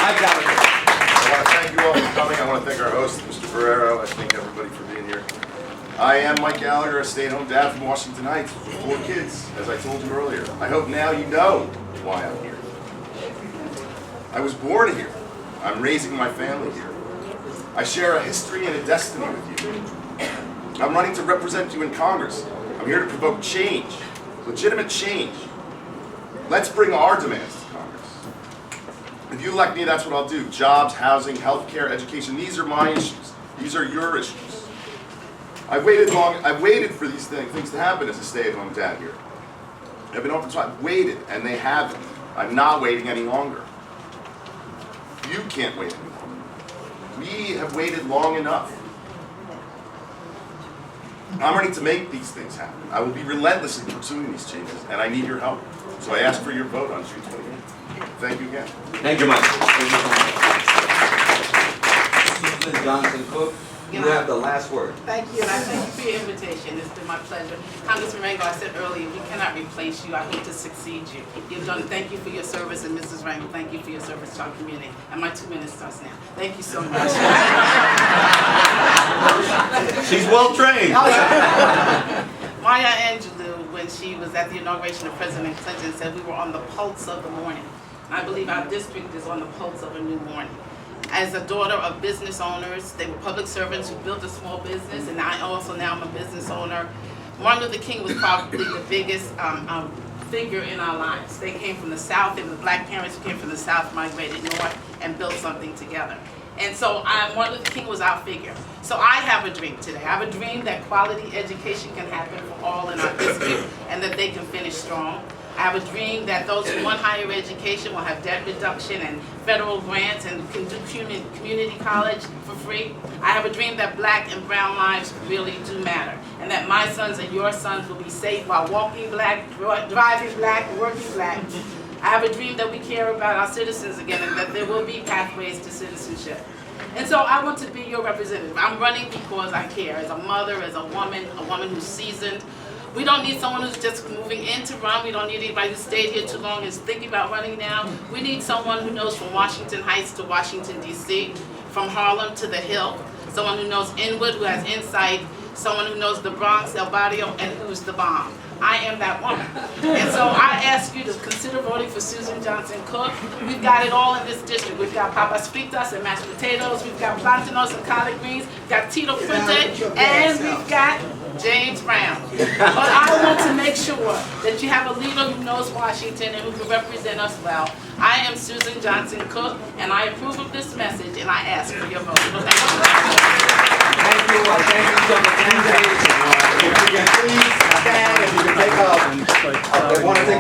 Mike Gallagher. I want to thank you all for coming. I want to thank our host, Mr. Ferrero. I thank everybody for being here. I am Mike Gallagher, a stay-at-home dad from Washington Heights with 4 kids, as I told you earlier. I hope now you know why I'm here. I was born here. I'm raising my family here. I share a history and a destiny with you. I'm running to represent you in Congress. I'm here to provoke change, legitimate change. Let's bring our demands to Congress. If you elect me, that's what I'll do. Jobs, housing, healthcare, education, these are my issues. These are your issues. I've waited for these things to happen as a stay-at-home dad here. I've been open, so I've waited, and they haven't. I'm not waiting any longer. You can't wait any longer. We have waited long enough. I'm ready to make these things happen. I will be relentless in pursuing these changes, and I need your help. So I ask for your vote on June 28th. Thank you again. Thank you, Mike. Susan Johnson Cook, you have the last word. Thank you, and I thank you for your invitation. It's been my pleasure. Congressman Rangel, I said earlier, we cannot replace you. I hope to succeed you. You've done. Thank you for your service, and Mrs. Rangel, thank you for your service to our community. And my 2 minutes starts now. Thank you so much. She's well trained. Maya Angelou when she was at the inauguration of President Clinton, said we were on the pulse of the morning. And I believe our district is on the pulse of a new morning. As a daughter of business owners, they were public servants who built a small business, and I also now am a business owner. Martin Luther King was probably the biggest figure in our lives. They came from the South, and the black parents who came from the South migrated north and built something together. And so Martin Luther King was our figure. So I have a dream today. I have a dream that quality education can happen for all in our district and that they can finish strong. I have a dream that those who want higher education will have debt reduction and federal grants and can do community college for free. I have a dream that black and brown lives really do matter, and that my sons and your sons will be safe while walking black, driving black, working black. I have a dream that we care about our citizens again and that there will be pathways to citizenship. And so I want to be your representative. I'm running because I care, as a mother, as a woman who's seasoned. We don't need someone who's just moving in to run. We don't need anybody who stayed here too long and is thinking about running now. We need someone who knows from Washington Heights to Washington, D.C., from Harlem to the Hill, someone who knows Inwood, who has insight, someone who knows the Bronx, El Barrio, and who's the bomb. I am that woman. And so I ask you to consider voting for Susan Johnson Cook. We've got it all in this district. We've got papas fritas and mashed potatoes. We've got plantanos and collard greens. We've got Tito Puente, and we've got James Brown. But I want to make sure that you have a leader who knows Washington and who can represent us well. I am Susan Johnson Cook, and I approve of this message, and I ask for your vote. Thank you so much.